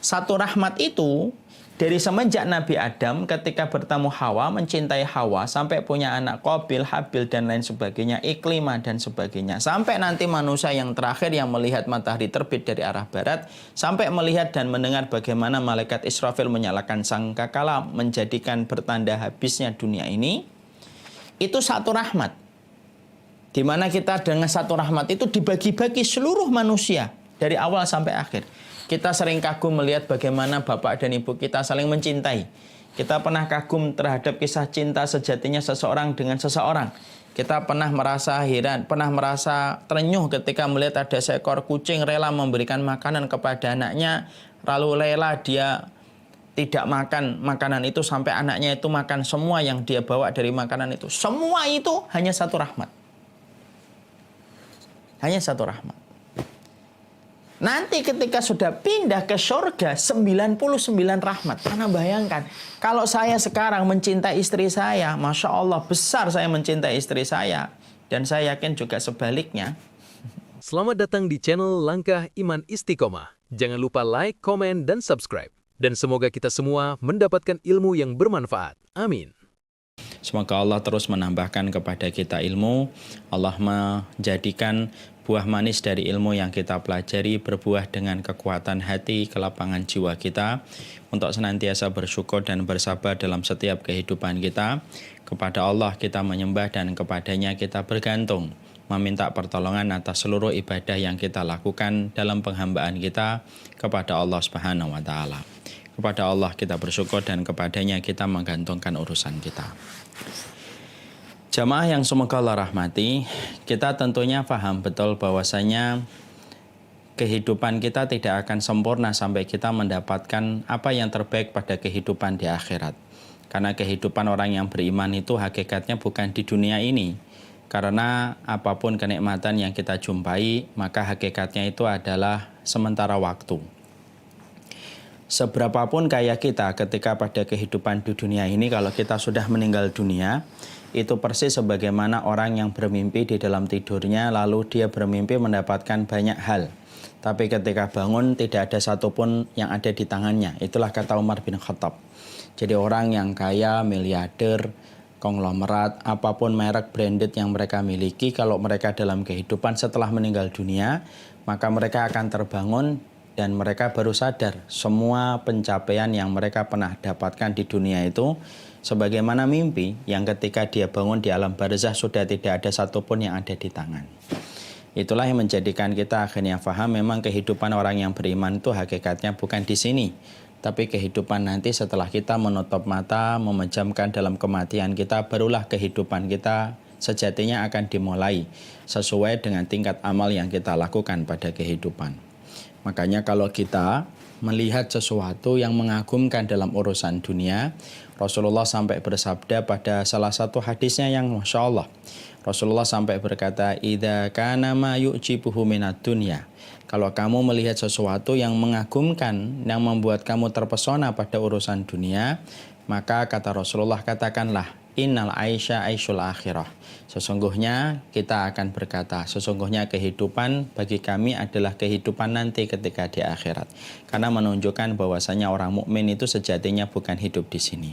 satu rahmat itu dari semenjak Nabi Adam ketika bertemu Hawa, mencintai Hawa, sampai punya anak Qabil, Habil, dan lain sebagainya, Iklimah, dan sebagainya. Sampai nanti manusia yang terakhir yang melihat matahari terbit dari arah barat, sampai melihat dan mendengar bagaimana malaikat Israfil menyalakan sangkakala, menjadikan bertanda habisnya dunia ini, itu satu rahmat. Di mana kita dengan satu rahmat itu dibagi-bagi seluruh manusia, dari awal sampai akhir. Kita sering kagum melihat bagaimana bapak dan ibu kita saling mencintai. Kita pernah kagum terhadap kisah cinta sejatinya seseorang dengan seseorang. Kita pernah merasa heran, pernah merasa terenyuh ketika melihat ada seekor kucing rela memberikan makanan kepada anaknya, lalu rela dia tidak makan makanan itu sampai anaknya itu makan semua yang dia bawa dari makanan itu. Semua itu hanya satu rahmat. Hanya satu rahmat. Nanti ketika sudah pindah ke surga 99 rahmat. Karena bayangkan, kalau saya sekarang mencintai istri saya, Masya Allah besar saya mencintai istri saya. Dan saya yakin juga sebaliknya. Selamat datang di channel Langkah Iman Istiqomah. Jangan lupa like, komen, dan subscribe. Dan semoga kita semua mendapatkan ilmu yang bermanfaat. Amin. Semoga Allah terus menambahkan kepada kita ilmu. Allah menjadikan buah manis dari ilmu yang kita pelajari berbuah dengan kekuatan hati, kelapangan jiwa kita untuk senantiasa bersyukur dan bersabar dalam setiap kehidupan kita. Kepada Allah kita menyembah dan kepadanya kita bergantung, meminta pertolongan atas seluruh ibadah yang kita lakukan dalam penghambaan kita kepada Allah Subhanahu wa Ta'ala. Kepada Allah kita bersyukur dan kepadanya kita menggantungkan urusan kita. Jamaah yang semoga Allah rahmati, kita tentunya paham betul bahwasanya kehidupan kita tidak akan sempurna sampai kita mendapatkan apa yang terbaik pada kehidupan di akhirat. Karena kehidupan orang yang beriman itu hakikatnya bukan di dunia ini. Karena apapun kenikmatan yang kita jumpai, maka hakikatnya itu adalah sementara waktu. Seberapapun kaya kita ketika pada kehidupan di dunia ini, kalau kita sudah meninggal dunia, itu persis sebagaimana orang yang bermimpi di dalam tidurnya, lalu dia bermimpi mendapatkan banyak hal. Tapi ketika bangun tidak ada satupun yang ada di tangannya. Itulah kata Umar bin Khattab. Jadi orang yang kaya, miliarder, konglomerat, apapun merek branded yang mereka miliki, kalau mereka dalam kehidupan setelah meninggal dunia, maka mereka akan terbangun dan mereka baru sadar semua pencapaian yang mereka pernah dapatkan di dunia itu sebagaimana mimpi yang ketika dia bangun di alam barzah sudah tidak ada satupun yang ada di tangan. Itulah yang menjadikan kita akhirnya paham memang kehidupan orang yang beriman itu hakikatnya bukan di sini. Tapi kehidupan nanti setelah kita menutup mata, memejamkan dalam kematian kita, barulah kehidupan kita sejatinya akan dimulai sesuai dengan tingkat amal yang kita lakukan pada kehidupan. Makanya kalau kita melihat sesuatu yang mengagumkan dalam urusan dunia, Rasulullah sampai bersabda pada salah satu hadisnya yang Masya Allah. Rasulullah sampai berkata, "Idza kana ma yu'jibuhu minad dunya." Kalau kamu melihat sesuatu yang mengagumkan, yang membuat kamu terpesona pada urusan dunia, maka kata Rasulullah katakanlah, "Innal aisha aisyul akhirah." Sesungguhnya kita akan berkata, sesungguhnya kehidupan bagi kami adalah kehidupan nanti ketika di akhirat. Karena menunjukkan bahwasanya orang mukmin itu sejatinya bukan hidup di sini.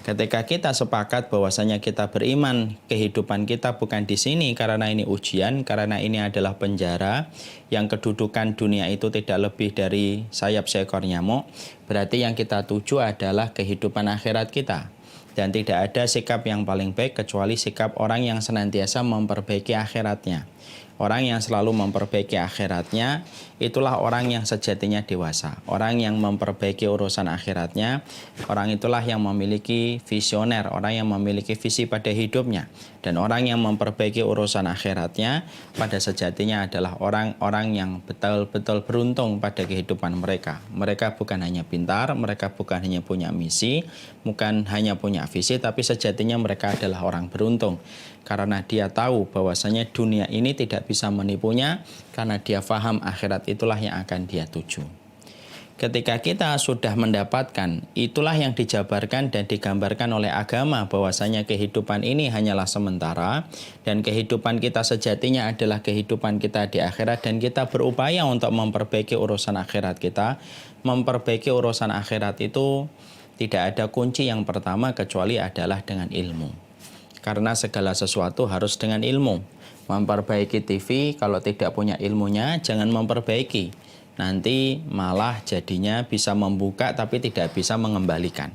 Ketika kita sepakat bahwasanya kita beriman, kehidupan kita bukan di sini karena ini ujian, karena ini adalah penjara, yang kedudukan dunia itu tidak lebih dari sayap seekor nyamuk, berarti yang kita tuju adalah kehidupan akhirat kita. Dan tidak ada sikap yang paling baik kecuali sikap orang yang senantiasa memperbaiki akhiratnya. Orang yang selalu memperbaiki akhiratnya, itulah orang yang sejatinya dewasa. Orang yang memperbaiki urusan akhiratnya, orang itulah yang memiliki visioner, orang yang memiliki visi pada hidupnya. Dan orang yang memperbaiki urusan akhiratnya, pada sejatinya adalah orang-orang yang betul-betul beruntung pada kehidupan mereka. Mereka bukan hanya pintar, mereka bukan hanya punya misi, bukan hanya punya visi, tapi sejatinya mereka adalah orang beruntung. Karena dia tahu bahwasanya dunia ini tidak bisa menipunya, karena dia faham akhirat itulah yang akan dia tuju. Ketika kita sudah mendapatkan, itulah yang dijabarkan dan digambarkan oleh agama bahwasanya kehidupan ini hanyalah sementara dan kehidupan kita sejatinya adalah kehidupan kita di akhirat, dan kita berupaya untuk memperbaiki urusan akhirat kita. Memperbaiki urusan akhirat itu tidak ada kunci yang pertama kecuali adalah dengan ilmu. Karena segala sesuatu harus dengan ilmu. Memperbaiki TV kalau tidak punya ilmunya jangan memperbaiki. Nanti malah jadinya bisa membuka tapi tidak bisa mengembalikan.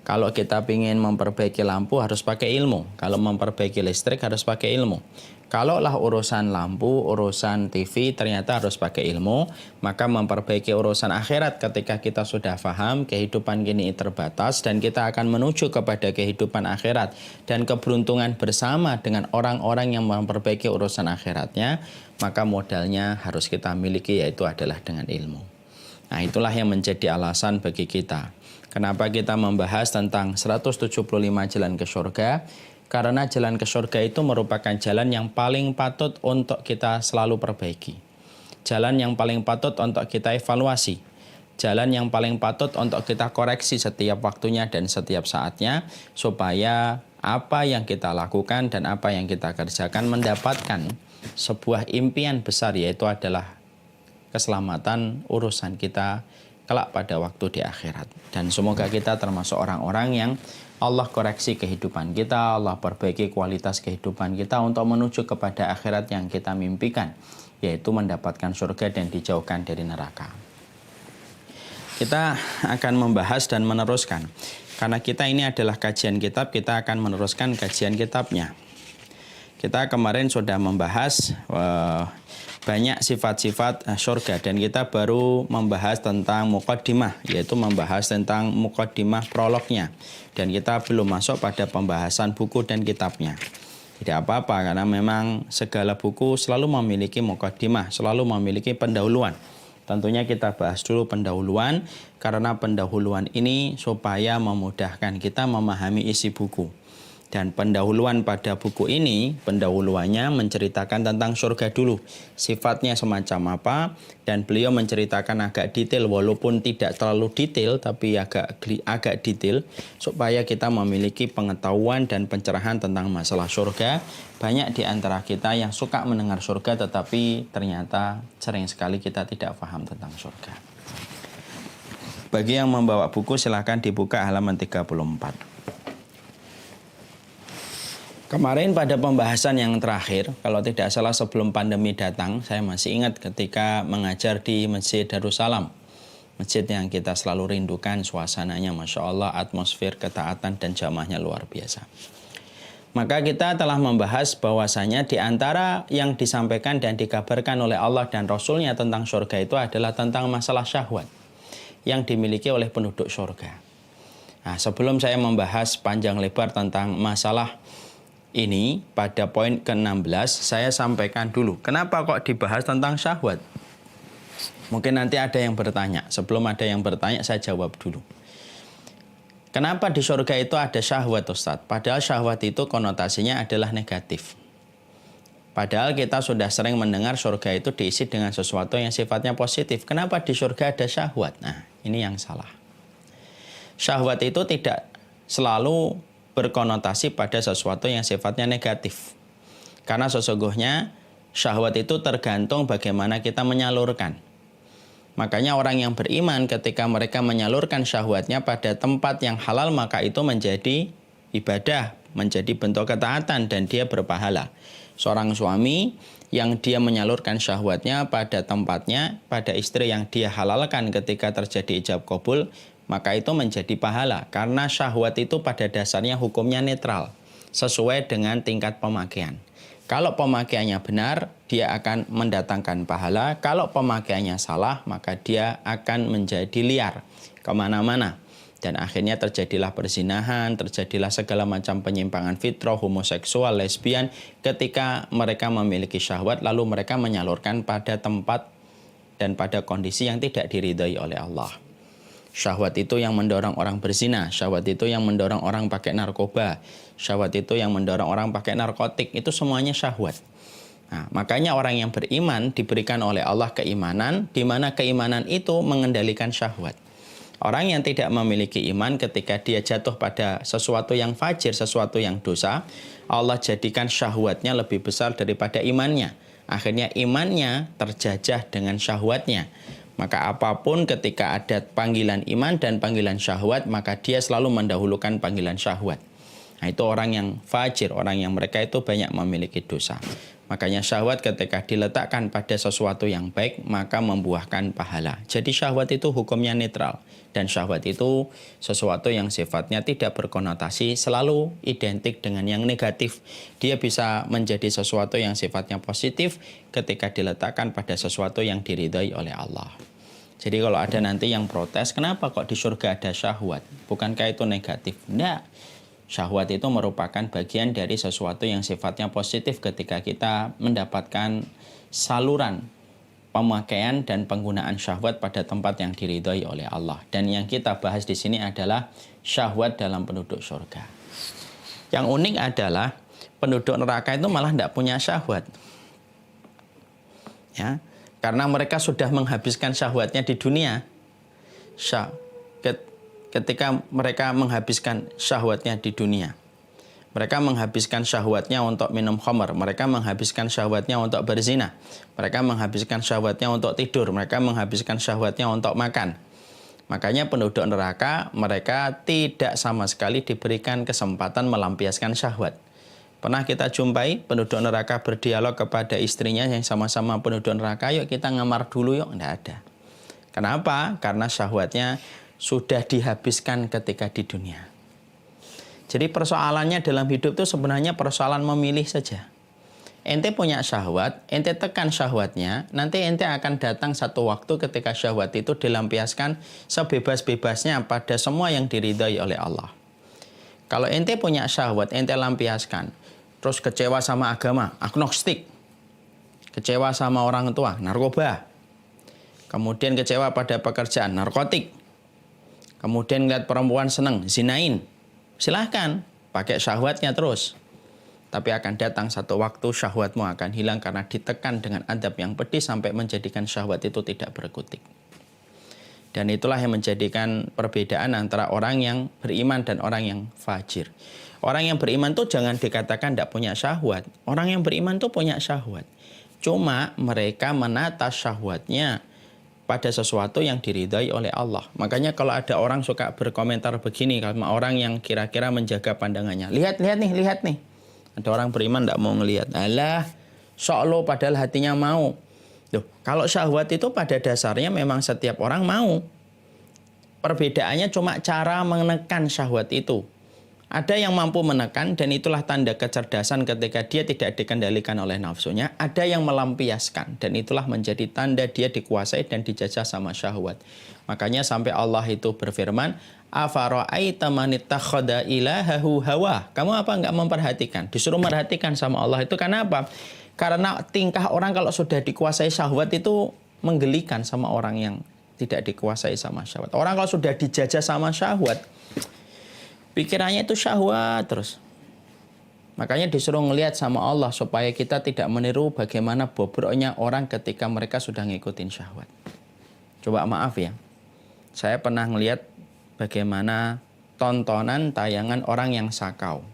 Kalau kita ingin memperbaiki lampu harus pakai ilmu. Kalau memperbaiki listrik harus pakai ilmu. Kalaulah urusan lampu, urusan TV ternyata harus pakai ilmu, maka memperbaiki urusan akhirat ketika kita sudah paham kehidupan kini terbatas dan kita akan menuju kepada kehidupan akhirat dan keberuntungan bersama dengan orang-orang yang memperbaiki urusan akhiratnya, maka modalnya harus kita miliki, yaitu adalah dengan ilmu. Nah, itulah yang menjadi alasan bagi kita. Kenapa kita membahas tentang 175 jalan ke surga? Karena jalan ke surga itu merupakan jalan yang paling patut untuk kita selalu perbaiki. Jalan yang paling patut untuk kita evaluasi. Jalan yang paling patut untuk kita koreksi setiap waktunya dan setiap saatnya, supaya apa yang kita lakukan dan apa yang kita kerjakan mendapatkan sebuah impian besar, yaitu adalah keselamatan urusan kita kelak pada waktu di akhirat. Dan semoga kita termasuk orang-orang yang Allah koreksi kehidupan kita, Allah perbaiki kualitas kehidupan kita untuk menuju kepada akhirat yang kita mimpikan, yaitu mendapatkan surga dan dijauhkan dari neraka. Kita akan membahas dan meneruskan. Karena kita ini adalah kajian kitab, kita akan meneruskan kajian kitabnya. Kita kemarin sudah membahas banyak sifat-sifat surga, dan kita baru membahas tentang muqaddimah, yaitu membahas tentang muqaddimah prolognya, dan kita belum masuk pada pembahasan buku dan kitabnya. Tidak apa-apa, karena memang segala buku selalu memiliki muqaddimah, selalu memiliki pendahuluan. Tentunya kita bahas dulu pendahuluan, karena pendahuluan ini supaya memudahkan kita memahami isi buku. Dan pendahuluan pada buku ini, pendahuluannya menceritakan tentang surga dulu. Sifatnya semacam apa, dan beliau menceritakan agak detail, walaupun tidak terlalu detail, tapi agak detail, supaya kita memiliki pengetahuan dan pencerahan tentang masalah surga. Banyak di antara kita yang suka mendengar surga, tetapi ternyata sering sekali kita tidak paham tentang surga. Bagi yang membawa buku, silahkan dibuka halaman 34. Kemarin pada pembahasan yang terakhir, kalau tidak salah sebelum pandemi datang, saya masih ingat ketika mengajar di Masjid Darussalam. Masjid yang kita selalu rindukan, suasananya Masya Allah, atmosfer ketaatan dan jamaahnya luar biasa. Maka kita telah membahas bahwasanya di antara yang disampaikan dan dikabarkan oleh Allah dan Rasulnya tentang surga itu adalah tentang masalah syahwat yang dimiliki oleh penduduk surga. Nah, sebelum saya membahas panjang lebar tentang masalah ini, pada poin ke-16 saya sampaikan dulu, kenapa kok dibahas tentang syahwat? Mungkin nanti ada yang bertanya. Sebelum ada yang bertanya, saya jawab dulu. Kenapa di surga itu ada syahwat, Ustadz? Padahal syahwat itu konotasinya adalah negatif. Padahal kita sudah sering mendengar surga itu diisi dengan sesuatu yang sifatnya positif. Kenapa di surga ada syahwat? Nah, ini yang salah. Syahwat itu tidak selalu berkonotasi pada sesuatu yang sifatnya negatif. Karena sesungguhnya syahwat itu tergantung bagaimana kita menyalurkan. Makanya orang yang beriman ketika mereka menyalurkan syahwatnya pada tempat yang halal, maka itu menjadi ibadah, menjadi bentuk ketaatan dan dia berpahala. Seorang suami yang dia menyalurkan syahwatnya pada tempatnya, pada istri yang dia halalkan ketika terjadi ijab qabul, maka itu menjadi pahala. Karena syahwat itu pada dasarnya hukumnya netral, sesuai dengan tingkat pemakaian. Kalau pemakaiannya benar, dia akan mendatangkan pahala. Kalau pemakaiannya salah, maka dia akan menjadi liar kemana-mana. Dan akhirnya terjadilah perzinahan, terjadilah segala macam penyimpangan fitrah, homoseksual, lesbian, ketika mereka memiliki syahwat, lalu mereka menyalurkan pada tempat dan pada kondisi yang tidak diridhai oleh Allah. Syahwat itu yang mendorong orang berzina, syahwat itu yang mendorong orang pakai narkoba, syahwat itu yang mendorong orang pakai narkotik, itu semuanya syahwat. Nah, makanya orang yang beriman diberikan oleh Allah keimanan, di mana keimanan itu mengendalikan syahwat. Orang yang tidak memiliki iman ketika dia jatuh pada sesuatu yang fajir, sesuatu yang dosa, Allah jadikan syahwatnya lebih besar daripada imannya. Akhirnya imannya terjajah dengan syahwatnya. Maka apapun ketika ada panggilan iman dan panggilan syahwat, maka dia selalu mendahulukan panggilan syahwat. Nah, itu orang yang fajir, orang yang mereka itu banyak memiliki dosa. Makanya syahwat ketika diletakkan pada sesuatu yang baik, maka membuahkan pahala. Jadi syahwat itu hukumnya netral. Dan syahwat itu sesuatu yang sifatnya tidak berkonotasi, selalu identik dengan yang negatif. Dia bisa menjadi sesuatu yang sifatnya positif ketika diletakkan pada sesuatu yang diridhai oleh Allah. Jadi kalau ada nanti yang protes, kenapa kok di surga ada syahwat? Bukankah itu negatif? Tidak. Syahwat itu merupakan bagian dari sesuatu yang sifatnya positif ketika kita mendapatkan saluran pemakaian dan penggunaan syahwat pada tempat yang diridhai oleh Allah. Dan yang kita bahas di sini adalah syahwat dalam penduduk surga. Yang unik adalah penduduk neraka itu malah tidak punya syahwat. Ya, karena mereka sudah menghabiskan syahwatnya di dunia. Ketika mereka menghabiskan syahwatnya di dunia, mereka menghabiskan syahwatnya untuk minum khamr, mereka menghabiskan syahwatnya untuk berzina, mereka menghabiskan syahwatnya untuk tidur, mereka menghabiskan syahwatnya untuk makan. Makanya penduduk neraka, mereka tidak sama sekali diberikan kesempatan melampiaskan syahwat. Pernah kita jumpai penduduk neraka berdialog kepada istrinya yang sama-sama penduduk neraka, yuk kita ngamar dulu yuk. Tidak ada. Kenapa? Karena syahwatnya sudah dihabiskan ketika di dunia. Jadi persoalannya dalam hidup itu sebenarnya persoalan memilih saja. Ente punya syahwat, ente tekan syahwatnya, nanti ente akan datang satu waktu ketika syahwat itu dilampiaskan sebebas-bebasnya pada semua yang diridhai oleh Allah. Kalau ente punya syahwat, ente lampiaskan, terus kecewa sama agama, agnostik, kecewa sama orang tua, narkoba, kemudian kecewa pada pekerjaan, narkotik, kemudian lihat perempuan seneng, zinain. Silahkan, pakai syahwatnya terus. Tapi akan datang satu waktu syahwatmu akan hilang karena ditekan dengan adab yang pedih sampai menjadikan syahwat itu tidak berkutik. Dan itulah yang menjadikan perbedaan antara orang yang beriman dan orang yang fajir. Orang yang beriman tuh jangan dikatakan tidak punya syahwat. Orang yang beriman tuh punya syahwat. Cuma mereka menata syahwatnya pada sesuatu yang diridhai oleh Allah. Makanya kalau ada orang suka berkomentar begini, sama orang yang kira-kira menjaga pandangannya. Lihat nih. Ada orang beriman tidak mau ngelihat. Alah, sok lo padahal hatinya mau. Loh, kalau syahwat itu pada dasarnya memang setiap orang mau. Perbedaannya cuma cara menekan syahwat itu. Ada yang mampu menekan dan itulah tanda kecerdasan ketika dia tidak dikendalikan oleh nafsunya. Ada yang melampiaskan dan itulah menjadi tanda dia dikuasai dan dijajah sama syahwat. Makanya sampai Allah itu berfirman, afara'aita man ittakhadha ilahahu hawa. Kamu apa enggak memperhatikan? Disuruh merhatikan sama Allah itu karena apa? Karena tingkah orang kalau sudah dikuasai syahwat itu menggelikan sama orang yang tidak dikuasai sama syahwat. Orang kalau sudah dijajah sama syahwat, pikirannya itu syahwat terus. Makanya disuruh ngelihat sama Allah supaya kita tidak meniru bagaimana bobroknya orang ketika mereka sudah ngikutin syahwat. Coba maaf ya, saya pernah ngelihat bagaimana tontonan tayangan orang yang sakau.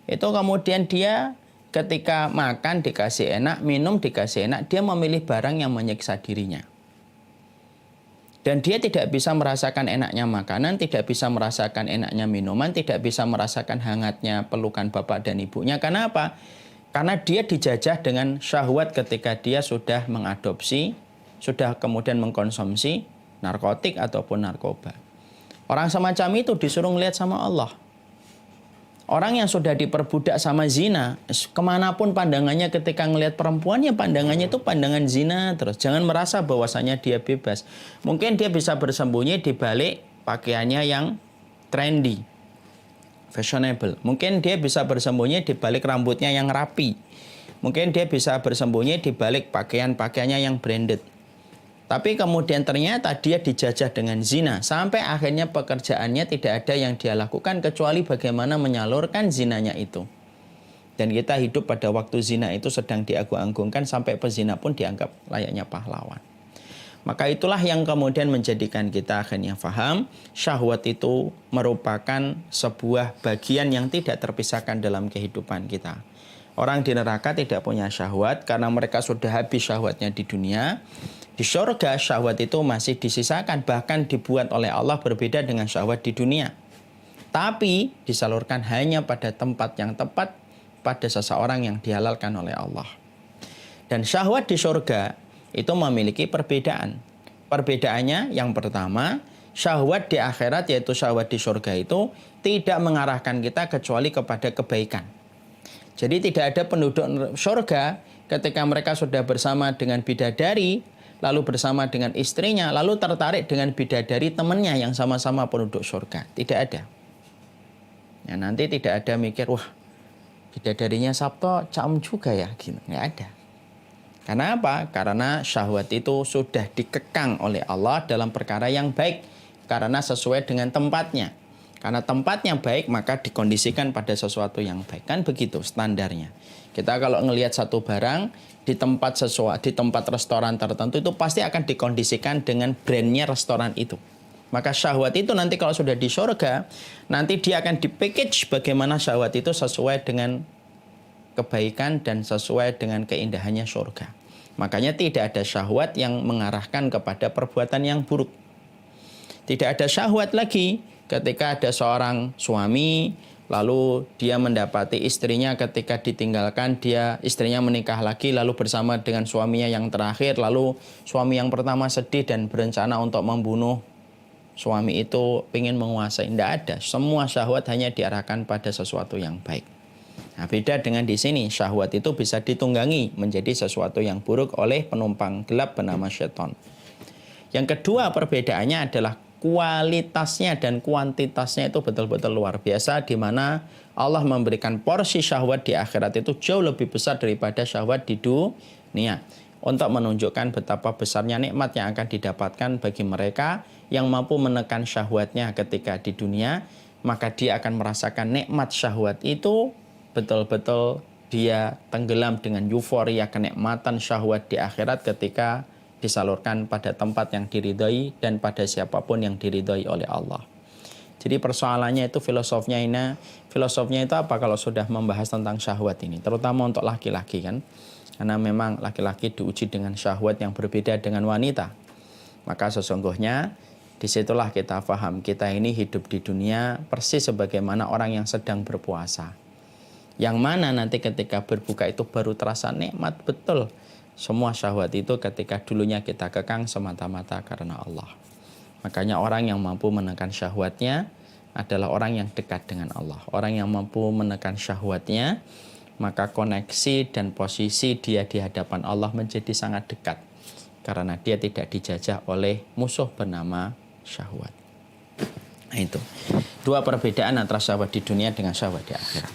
Itu kemudian dia ketika makan dikasih enak, minum dikasih enak, dia memilih barang yang menyiksa dirinya. Dan dia tidak bisa merasakan enaknya makanan, tidak bisa merasakan enaknya minuman, tidak bisa merasakan hangatnya pelukan bapak dan ibunya. Karena apa? Karena dia dijajah dengan syahwat ketika dia sudah mengadopsi, sudah kemudian mengkonsumsi narkotik ataupun narkoba. Orang semacam itu disuruh ngelihat sama Allah. Orang yang sudah diperbudak sama zina, kemanapun pandangannya ketika ngelihat perempuan, ya pandangannya itu pandangan zina terus. Jangan merasa bahwasanya dia bebas. Mungkin dia bisa bersembunyi di balik pakaiannya yang trendy, fashionable. Mungkin dia bisa bersembunyi di balik rambutnya yang rapi. Mungkin dia bisa bersembunyi di balik pakaian-pakaiannya yang branded. Tapi kemudian ternyata dia dijajah dengan zina. Sampai akhirnya pekerjaannya tidak ada yang dia lakukan kecuali bagaimana menyalurkan zinanya itu. Dan kita hidup pada waktu zina itu sedang diagung-agungkan, sampai pezina pun dianggap layaknya pahlawan. Maka itulah yang kemudian menjadikan kita akhirnya faham syahwat itu merupakan sebuah bagian yang tidak terpisahkan dalam kehidupan kita. Orang di neraka tidak punya syahwat karena mereka sudah habis syahwatnya di dunia. Di surga syahwat itu masih disisakan, bahkan dibuat oleh Allah berbeda dengan syahwat di dunia. Tapi disalurkan hanya pada tempat yang tepat, pada seseorang yang dihalalkan oleh Allah. Dan syahwat di surga itu memiliki perbedaan. Perbedaannya yang pertama, syahwat di akhirat yaitu syahwat di surga itu tidak mengarahkan kita kecuali kepada kebaikan. Jadi tidak ada penduduk surga ketika mereka sudah bersama dengan bidadari, lalu bersama dengan istrinya, lalu tertarik dengan bidadari temannya yang sama-sama penduduk surga. Tidak ada. Ya, nanti tidak ada mikir, wah bidadarinya Sabto caem juga ya, gitu. Nggak ada. Karena apa? Karena syahwat itu sudah dikekang oleh Allah dalam perkara yang baik. Karena sesuai dengan tempatnya. Karena tempatnya baik, maka dikondisikan pada sesuatu yang baik. Kan begitu standarnya. Kita kalau ngelihat satu barang di tempat restoran tertentu itu pasti akan dikondisikan dengan brandnya restoran itu. Maka syahwat itu nanti kalau sudah di surga, nanti dia akan dipackage bagaimana syahwat itu sesuai dengan kebaikan dan sesuai dengan keindahannya surga. Makanya tidak ada syahwat yang mengarahkan kepada perbuatan yang buruk. Tidak ada syahwat lagi ketika ada seorang suami, lalu dia mendapati istrinya ketika ditinggalkan, istrinya menikah lagi, lalu bersama dengan suaminya yang terakhir, lalu suami yang pertama sedih dan berencana untuk membunuh suami itu, ingin menguasai. Tidak ada. Semua syahwat hanya diarahkan pada sesuatu yang baik. Nah, beda dengan di sini, syahwat itu bisa ditunggangi menjadi sesuatu yang buruk oleh penumpang gelap bernama syaitan. Yang kedua perbedaannya adalah kualitasnya dan kuantitasnya itu betul-betul luar biasa, di mana Allah memberikan porsi syahwat di akhirat itu jauh lebih besar daripada syahwat di dunia, untuk menunjukkan betapa besarnya nikmat yang akan didapatkan bagi mereka yang mampu menekan syahwatnya ketika di dunia. Maka dia akan merasakan nikmat syahwat itu betul-betul dia tenggelam dengan euforia kenikmatan syahwat di akhirat ketika disalurkan pada tempat yang diridhoi dan pada siapapun yang diridhoi oleh Allah. Jadi persoalannya itu filosofnya itu apa kalau sudah membahas tentang syahwat ini, terutama untuk laki-laki kan, karena memang laki-laki diuji dengan syahwat yang berbeda dengan wanita. Maka sesungguhnya disitulah kita paham, kita ini hidup di dunia persis sebagaimana orang yang sedang berpuasa, yang mana nanti ketika berbuka itu baru terasa nikmat betul. Semua syahwat itu ketika dulunya kita kekang semata-mata karena Allah. Makanya orang yang mampu menekan syahwatnya adalah orang yang dekat dengan Allah. Orang yang mampu menekan syahwatnya, maka koneksi dan posisi dia di hadapan Allah menjadi sangat dekat. Karena dia tidak dijajah oleh musuh bernama syahwat. Nah, itu dua perbedaan antara syahwat di dunia dengan syahwat di akhirat.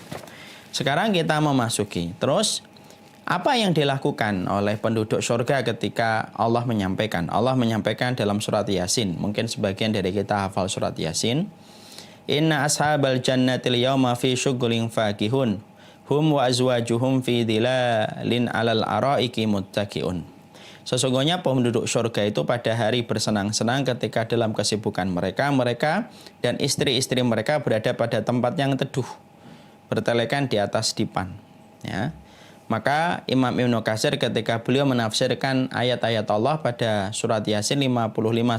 Sekarang kita memasuki terus apa yang dilakukan oleh penduduk surga ketika Allah menyampaikan. Allah menyampaikan dalam surat Yasin. Mungkin sebagian dari kita hafal surat Yasin. Inna ashabal jannatil yawma fi syughulin fakihun. Hum wa azwajuhum fi dhilalin alal araiki muttaqiun. Sesungguhnya penduduk surga itu pada hari bersenang-senang ketika dalam kesibukan mereka dan istri-istri mereka berada pada tempat yang teduh, bertelekan di atas dipan. Ya. Maka Imam Ibnu Katsir ketika beliau menafsirkan ayat-ayat Allah pada surat Yasin 55-56,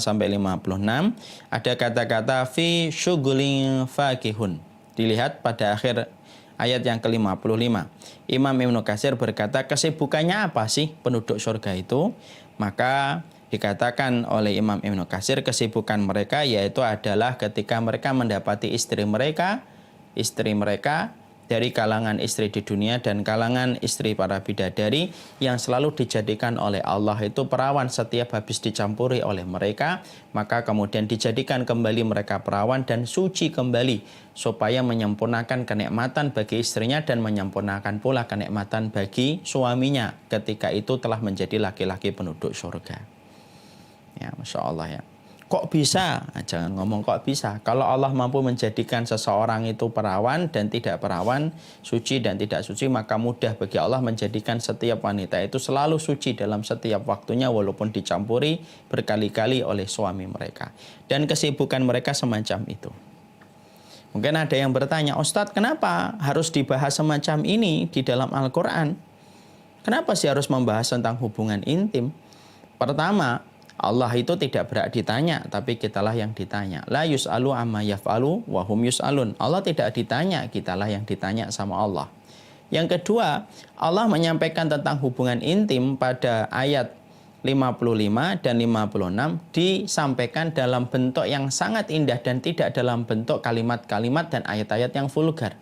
ada kata-kata fi syughulin fakihun. Dilihat pada akhir ayat yang ke-55. Imam Ibnu Katsir berkata, kesibukannya apa sih penduduk surga itu? Maka dikatakan oleh Imam Ibnu Katsir, kesibukan mereka yaitu adalah ketika mereka mendapati istri mereka dari kalangan istri di dunia dan kalangan istri para bidadari yang selalu dijadikan oleh Allah itu perawan setiap habis dicampuri oleh mereka, maka kemudian dijadikan kembali mereka perawan dan suci kembali supaya menyempurnakan kenikmatan bagi istrinya dan menyempurnakan pula kenikmatan bagi suaminya ketika itu telah menjadi laki-laki penduduk surga. Ya, Masya Allah ya. Kok bisa? Nah, jangan ngomong kok bisa. Kalau Allah mampu menjadikan seseorang itu perawan dan tidak perawan, suci dan tidak suci, maka mudah bagi Allah menjadikan setiap wanita itu selalu suci dalam setiap waktunya walaupun dicampuri berkali-kali oleh suami mereka. Dan kesibukan mereka semacam itu. Mungkin ada yang bertanya, Ustadz, kenapa harus dibahas semacam ini di dalam Al-Quran? Kenapa sih harus membahas tentang hubungan intim? Pertama, Allah itu tidak berhak ditanya, tapi kitalah yang ditanya. La yus'alu amma yaf'alu wa hum yus'alun. Allah tidak ditanya, kitalah yang ditanya sama Allah. Yang kedua, Allah menyampaikan tentang hubungan intim pada ayat 55 dan 56 disampaikan dalam bentuk yang sangat indah dan tidak dalam bentuk kalimat-kalimat dan ayat-ayat yang vulgar.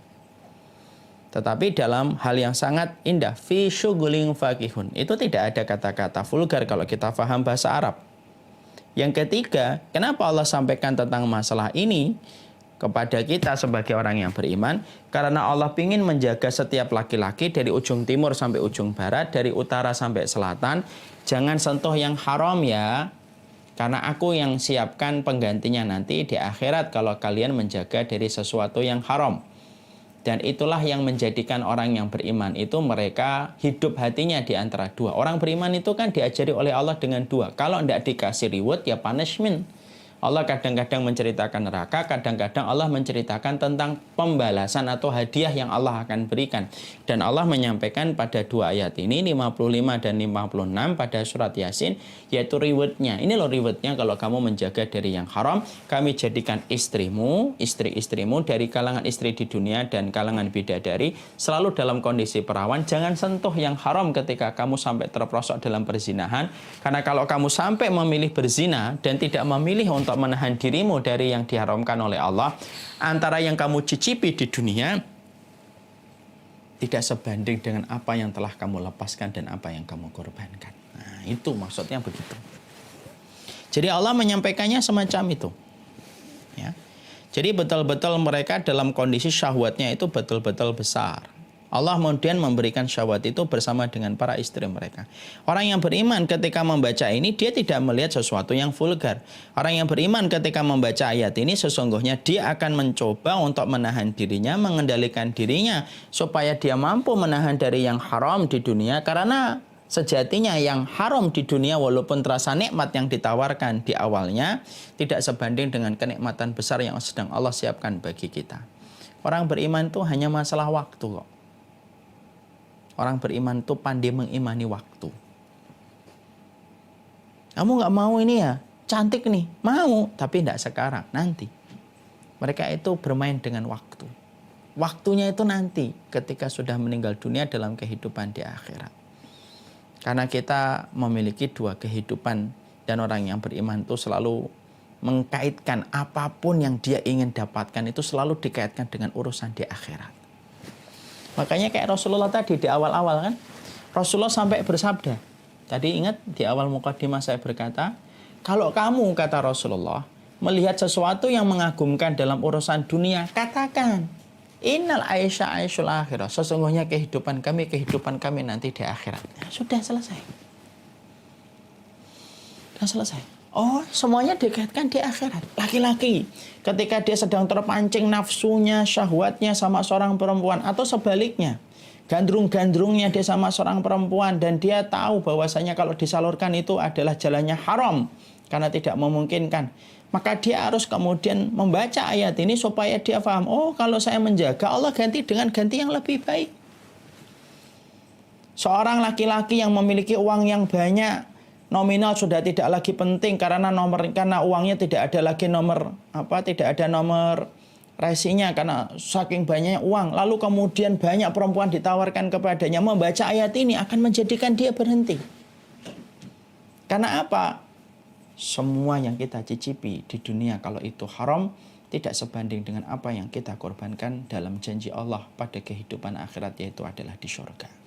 Tetapi dalam hal yang sangat indah, fi syughulin fakihun. Itu tidak ada kata-kata vulgar kalau kita paham bahasa Arab. Yang ketiga, kenapa Allah sampaikan tentang masalah ini kepada kita sebagai orang yang beriman? Karena Allah ingin menjaga setiap laki-laki dari ujung timur sampai ujung barat, dari utara sampai selatan. Jangan sentuh yang haram ya. Karena aku yang siapkan penggantinya nanti di akhirat kalau kalian menjaga dari sesuatu yang haram. Dan itulah yang menjadikan orang yang beriman itu mereka hidup hatinya di antara dua. Orang beriman itu kan diajari oleh Allah dengan dua. Kalau tidak dikasih reward ya punishment. Allah kadang-kadang menceritakan neraka, kadang-kadang Allah menceritakan tentang pembalasan atau hadiah yang Allah akan berikan. Dan Allah menyampaikan pada dua ayat ini, 55 dan 56 pada surat Yasin, yaitu rewardnya. Ini loh rewardnya kalau kamu menjaga dari yang haram, kami jadikan istrimu, istri-istrimu dari kalangan istri di dunia dan kalangan bidadari, selalu dalam kondisi perawan. Jangan sentuh yang haram ketika kamu sampai terperosok dalam perzinahan. Karena kalau kamu sampai memilih berzina dan tidak memilih untuk menahan dirimu dari yang diharamkan oleh Allah, antara yang kamu cicipi di dunia tidak sebanding dengan apa yang telah kamu lepaskan dan apa yang kamu korbankan. Nah, itu maksudnya begitu. Jadi Allah menyampaikannya semacam itu. Ya. Jadi betul-betul mereka dalam kondisi syahwatnya itu betul-betul besar. Allah kemudian memberikan syahwat itu bersama dengan para istri mereka. Orang yang beriman ketika membaca ini, dia tidak melihat sesuatu yang vulgar. Orang yang beriman ketika membaca ayat ini, sesungguhnya dia akan mencoba untuk menahan dirinya, mengendalikan dirinya, supaya dia mampu menahan dari yang haram di dunia. Karena sejatinya yang haram di dunia walaupun terasa nikmat yang ditawarkan di awalnya, tidak sebanding dengan kenikmatan besar yang sedang Allah siapkan bagi kita. Orang beriman itu hanya masalah waktu kok. Orang beriman itu pandai mengimani waktu. Kamu nggak mau ini ya, cantik nih, mau, tapi tidak sekarang, nanti. Mereka itu bermain dengan waktu. Waktunya itu nanti, ketika sudah meninggal dunia dalam kehidupan di akhirat. Karena kita memiliki dua kehidupan, dan orang yang beriman itu selalu mengkaitkan apapun yang dia ingin dapatkan itu selalu dikaitkan dengan urusan di akhirat. Makanya kayak Rasulullah tadi di awal-awal kan, Rasulullah sampai bersabda. Tadi ingat di awal mukadimah saya berkata, kalau kamu, kata Rasulullah, melihat sesuatu yang mengagumkan dalam urusan dunia, katakan, innal aisha aishul akhirah. Sesungguhnya kehidupan kami nanti di akhirat. Nah, sudah selesai. Sudah selesai. Oh, semuanya dikaitkan di akhirat. Laki-laki, ketika dia sedang terpancing nafsunya, syahwatnya sama seorang perempuan, atau sebaliknya, gandrung-gandrungnya dia sama seorang perempuan, dan dia tahu bahwasanya kalau disalurkan itu adalah jalannya haram, karena tidak memungkinkan. Maka dia harus kemudian membaca ayat ini supaya dia paham, oh kalau saya menjaga, Allah ganti dengan ganti yang lebih baik. Seorang laki-laki yang memiliki uang yang banyak, nominal sudah tidak lagi penting karena uangnya tidak ada lagi tidak ada nomor resinya karena saking banyaknya uang. Lalu kemudian banyak perempuan ditawarkan kepadanya, membaca ayat ini akan menjadikan dia berhenti. Karena apa? Semua yang kita cicipi di dunia kalau itu haram, tidak sebanding dengan apa yang kita korbankan dalam janji Allah pada kehidupan akhirat, yaitu adalah di surga.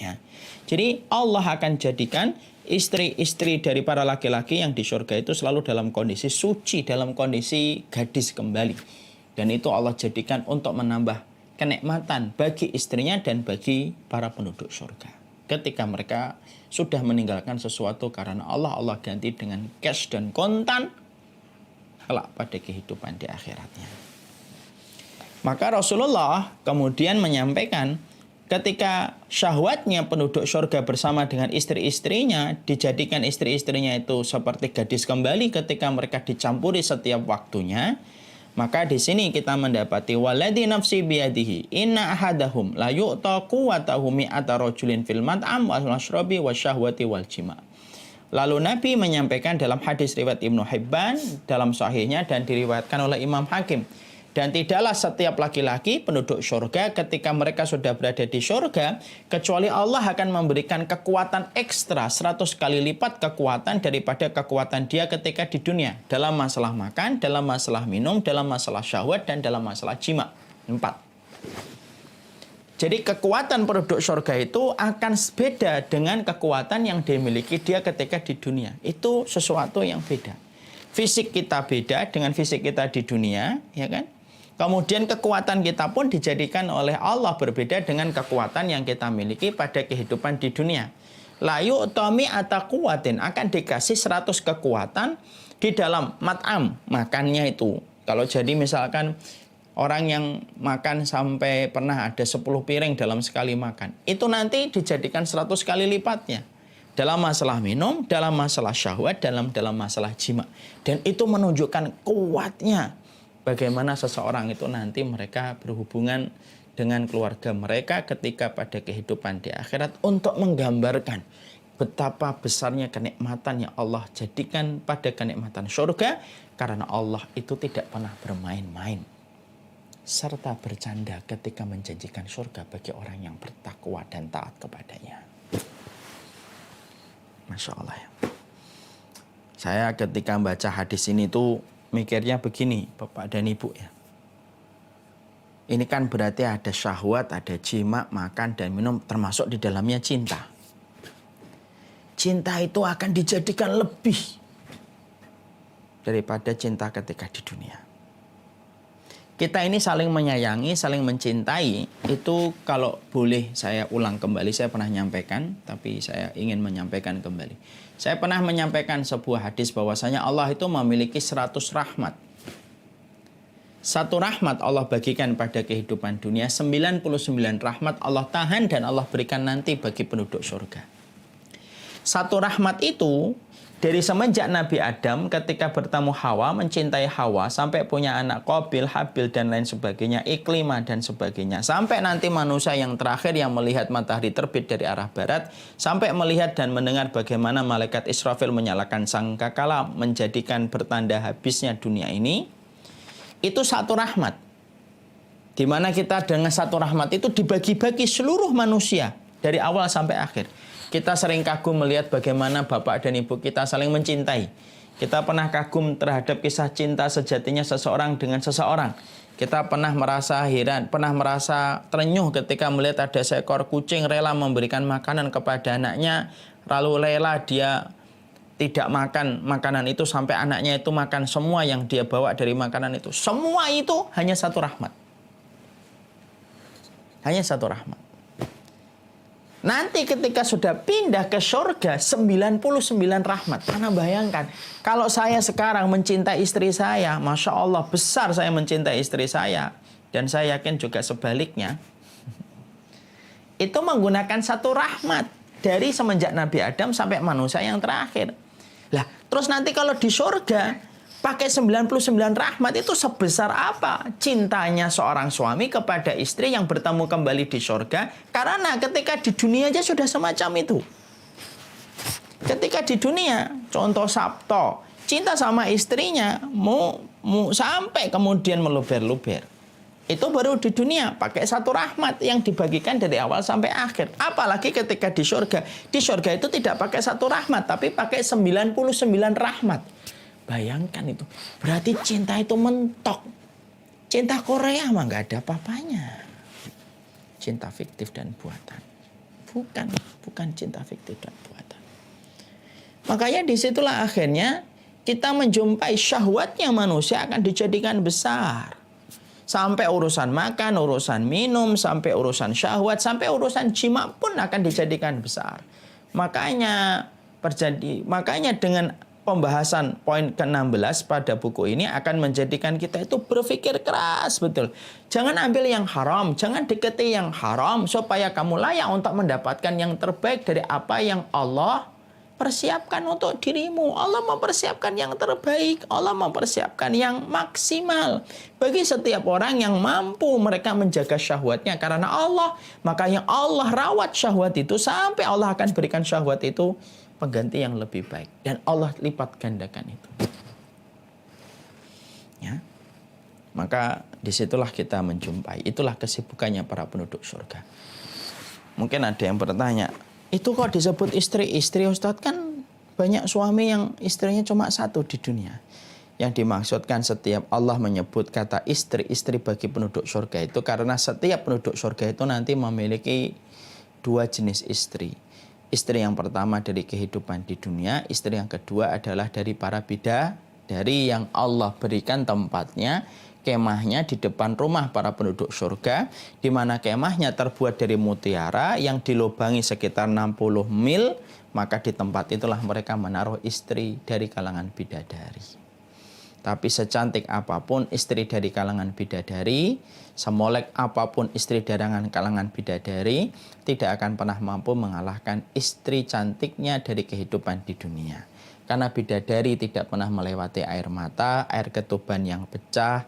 Ya. Jadi Allah akan jadikan istri-istri dari para laki-laki yang di surga itu selalu dalam kondisi suci, dalam kondisi gadis kembali. Dan itu Allah jadikan untuk menambah kenikmatan bagi istrinya dan bagi para penduduk surga. Ketika mereka sudah meninggalkan sesuatu karena Allah, Allah ganti dengan cash dan kontan kelak pada kehidupan di akhiratnya. Maka Rasulullah kemudian menyampaikan ketika syahwatnya penduduk surga bersama dengan istri-istrinya, dijadikan istri-istrinya itu seperti gadis kembali ketika mereka dicampuri setiap waktunya, maka di sini kita mendapati waladhi nafsi biyadihi inna ahadahum la yu'ta quwwatahu mi'ata rajulin fil mat'am wal mashrabi wasyahwati wal jima'. Lalu Nabi menyampaikan dalam hadis riwayat Ibnu Hibban dalam sahihnya dan diriwayatkan oleh Imam Hakim. Dan tidaklah setiap laki-laki penduduk surga ketika mereka sudah berada di surga, kecuali Allah akan memberikan kekuatan ekstra 100 kali lipat kekuatan daripada kekuatan dia ketika di dunia. Dalam masalah makan, dalam masalah minum, dalam masalah syahwat, dan dalam masalah jima. 4. Jadi kekuatan penduduk surga itu akan beda dengan kekuatan yang dimiliki dia ketika di dunia. Itu sesuatu yang beda. Fisik kita beda dengan fisik kita di dunia, ya kan? Kemudian kekuatan kita pun dijadikan oleh Allah berbeda dengan kekuatan yang kita miliki pada kehidupan di dunia. Layu utami atakuatin akan dikasih 100 kekuatan di dalam mat'am, makannya itu. Kalau jadi misalkan orang yang makan sampai pernah ada 10 piring dalam sekali makan, itu nanti dijadikan 100 kali lipatnya. Dalam masalah minum, dalam masalah syahwat, dalam masalah jima. Dan itu menunjukkan kuatnya bagaimana seseorang itu nanti mereka berhubungan dengan keluarga mereka ketika pada kehidupan di akhirat untuk menggambarkan betapa besarnya kenikmatan yang Allah jadikan pada kenikmatan surga karena Allah itu tidak pernah bermain-main serta bercanda ketika menjanjikan surga bagi orang yang bertakwa dan taat kepadanya. Masya Allah ya. Saya ketika baca hadis ini tuh mikirnya begini, Bapak dan Ibu ya. Ini kan berarti ada syahwat, ada jima, makan dan minum, termasuk di dalamnya cinta. Cinta itu akan dijadikan lebih daripada cinta ketika di dunia. Kita ini saling menyayangi, saling mencintai, itu kalau boleh saya ulang kembali, saya pernah menyampaikan, tapi saya ingin menyampaikan kembali. Saya pernah menyampaikan sebuah hadis bahwasanya Allah itu memiliki 100 rahmat. Satu rahmat Allah bagikan pada kehidupan dunia, 99 rahmat Allah tahan dan Allah berikan nanti bagi penduduk surga. Satu rahmat itu dari semenjak Nabi Adam ketika bertemu Hawa, mencintai Hawa, sampai punya anak Qabil, Habil, dan lain sebagainya, Iklimah dan sebagainya. Sampai nanti manusia yang terakhir yang melihat matahari terbit dari arah barat, sampai melihat dan mendengar bagaimana malaikat Israfil menyalakan sangkakala, menjadikan bertanda habisnya dunia ini. Itu satu rahmat. Di mana kita dengan satu rahmat itu dibagi-bagi seluruh manusia dari awal sampai akhir. Kita sering kagum melihat bagaimana bapak dan ibu kita saling mencintai. Kita pernah kagum terhadap kisah cinta sejatinya seseorang dengan seseorang. Kita pernah merasa heran, pernah merasa terenyuh ketika melihat ada seekor kucing rela memberikan makanan kepada anaknya, lalu rela dia tidak makan makanan itu sampai anaknya itu makan semua yang dia bawa dari makanan itu. Semua itu hanya satu rahmat. Hanya satu rahmat. Nanti ketika sudah pindah ke surga 99 rahmat. Karena bayangkan, kalau saya sekarang mencintai istri saya, Masya Allah besar saya mencintai istri saya. Dan saya yakin juga sebaliknya. Itu menggunakan satu rahmat. Dari semenjak Nabi Adam sampai manusia yang terakhir. Lah, terus nanti kalau di surga pakai 99 rahmat itu sebesar apa cintanya seorang suami kepada istri yang bertemu kembali di surga. Karena ketika di dunia aja sudah semacam itu. Ketika di dunia, contoh Sabto, cinta sama istrinya mau sampai kemudian meluber-luber. Itu baru di dunia, pakai satu rahmat yang dibagikan dari awal sampai akhir. Apalagi ketika di surga. Di surga itu tidak pakai satu rahmat, tapi pakai 99 rahmat. Bayangkan itu. Berarti cinta itu mentok. Cinta Korea mah nggak ada apa-apanya. Cinta fiktif dan buatan. Bukan cinta fiktif dan buatan. Makanya disitulah akhirnya kita menjumpai syahwatnya manusia akan dijadikan besar. Sampai urusan makan, urusan minum, sampai urusan syahwat, sampai urusan jima pun akan dijadikan besar. Makanya dengan pembahasan poin ke-16 pada buku ini akan menjadikan kita itu berpikir keras betul. Jangan ambil yang haram, jangan deketi yang haram supaya kamu layak untuk mendapatkan yang terbaik dari apa yang Allah persiapkan untuk dirimu. Allah mempersiapkan yang terbaik. Allah mempersiapkan yang maksimal. Bagi setiap orang yang mampu mereka menjaga syahwatnya karena Allah. Makanya Allah rawat syahwat itu sampai Allah akan berikan syahwat itu pengganti yang lebih baik. Dan Allah lipat gandakan itu. Ya. Maka disitulah kita menjumpai. Itulah kesibukannya para penduduk surga. Mungkin ada yang bertanya, itu kok disebut istri-istri Ustadz, kan banyak suami yang istrinya cuma satu di dunia. Yang dimaksudkan setiap Allah menyebut kata istri-istri bagi penduduk surga itu karena setiap penduduk surga itu nanti memiliki dua jenis istri. Istri yang pertama dari kehidupan di dunia, istri yang kedua adalah dari para bidadari yang Allah berikan tempatnya, kemahnya di depan rumah para penduduk surga, di mana kemahnya terbuat dari mutiara yang dilubangi sekitar 60 mil, maka di tempat itulah mereka menaruh istri dari kalangan bidadari. Tapi secantik apapun istri dari kalangan bidadari, semolek apapun istri dari kalangan bidadari, tidak akan pernah mampu mengalahkan istri cantiknya dari kehidupan di dunia. Karena bidadari tidak pernah melewati air mata, air ketuban yang pecah,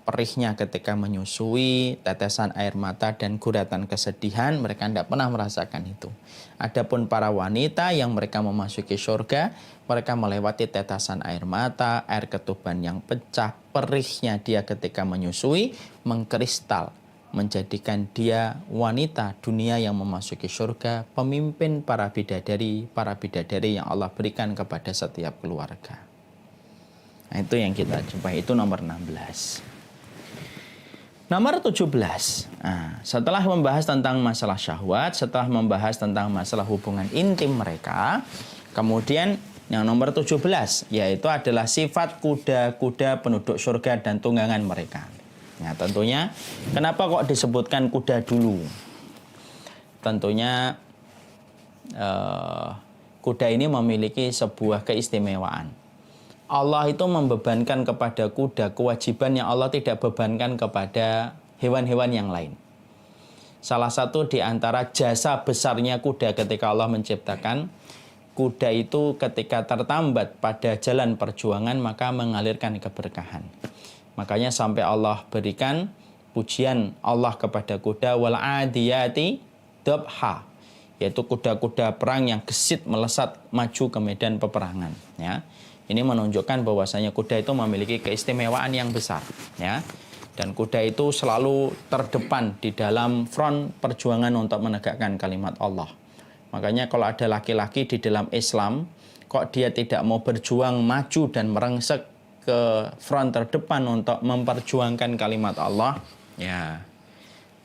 perihnya ketika menyusui, tetesan air mata dan guratan kesedihan, mereka tidak pernah merasakan itu. Adapun para wanita yang mereka memasuki surga, mereka melewati tetesan air mata, air ketuban yang pecah, perihnya dia ketika menyusui, mengkristal, menjadikan dia wanita dunia yang memasuki surga, pemimpin para bidadari yang Allah berikan kepada setiap keluarga. Nah, itu yang kita jumpai, itu nomor 16. Nomor 17, setelah membahas tentang masalah syahwat, setelah membahas tentang masalah hubungan intim mereka, kemudian yang nomor 17, yaitu adalah sifat kuda-kuda penduduk surga dan tunggangan mereka. Nah, tentunya, kenapa kok disebutkan kuda dulu? Tentunya, kuda ini memiliki sebuah keistimewaan. Allah itu membebankan kepada kuda kewajiban yang Allah tidak bebankan kepada hewan-hewan yang lain. Salah satu di antara jasa besarnya kuda ketika Allah menciptakan, kuda itu ketika tertambat pada jalan perjuangan maka mengalirkan keberkahan. Makanya sampai Allah berikan pujian Allah kepada kuda, wal adiyati dabha, yaitu kuda-kuda perang yang gesit melesat maju ke medan peperangan, ya. Ini menunjukkan bahwasanya kuda itu memiliki keistimewaan yang besar, ya. Dan kuda itu selalu terdepan di dalam front perjuangan untuk menegakkan kalimat Allah. Makanya kalau ada laki-laki di dalam Islam, kok dia tidak mau berjuang maju dan merengsek ke front terdepan untuk memperjuangkan kalimat Allah, ya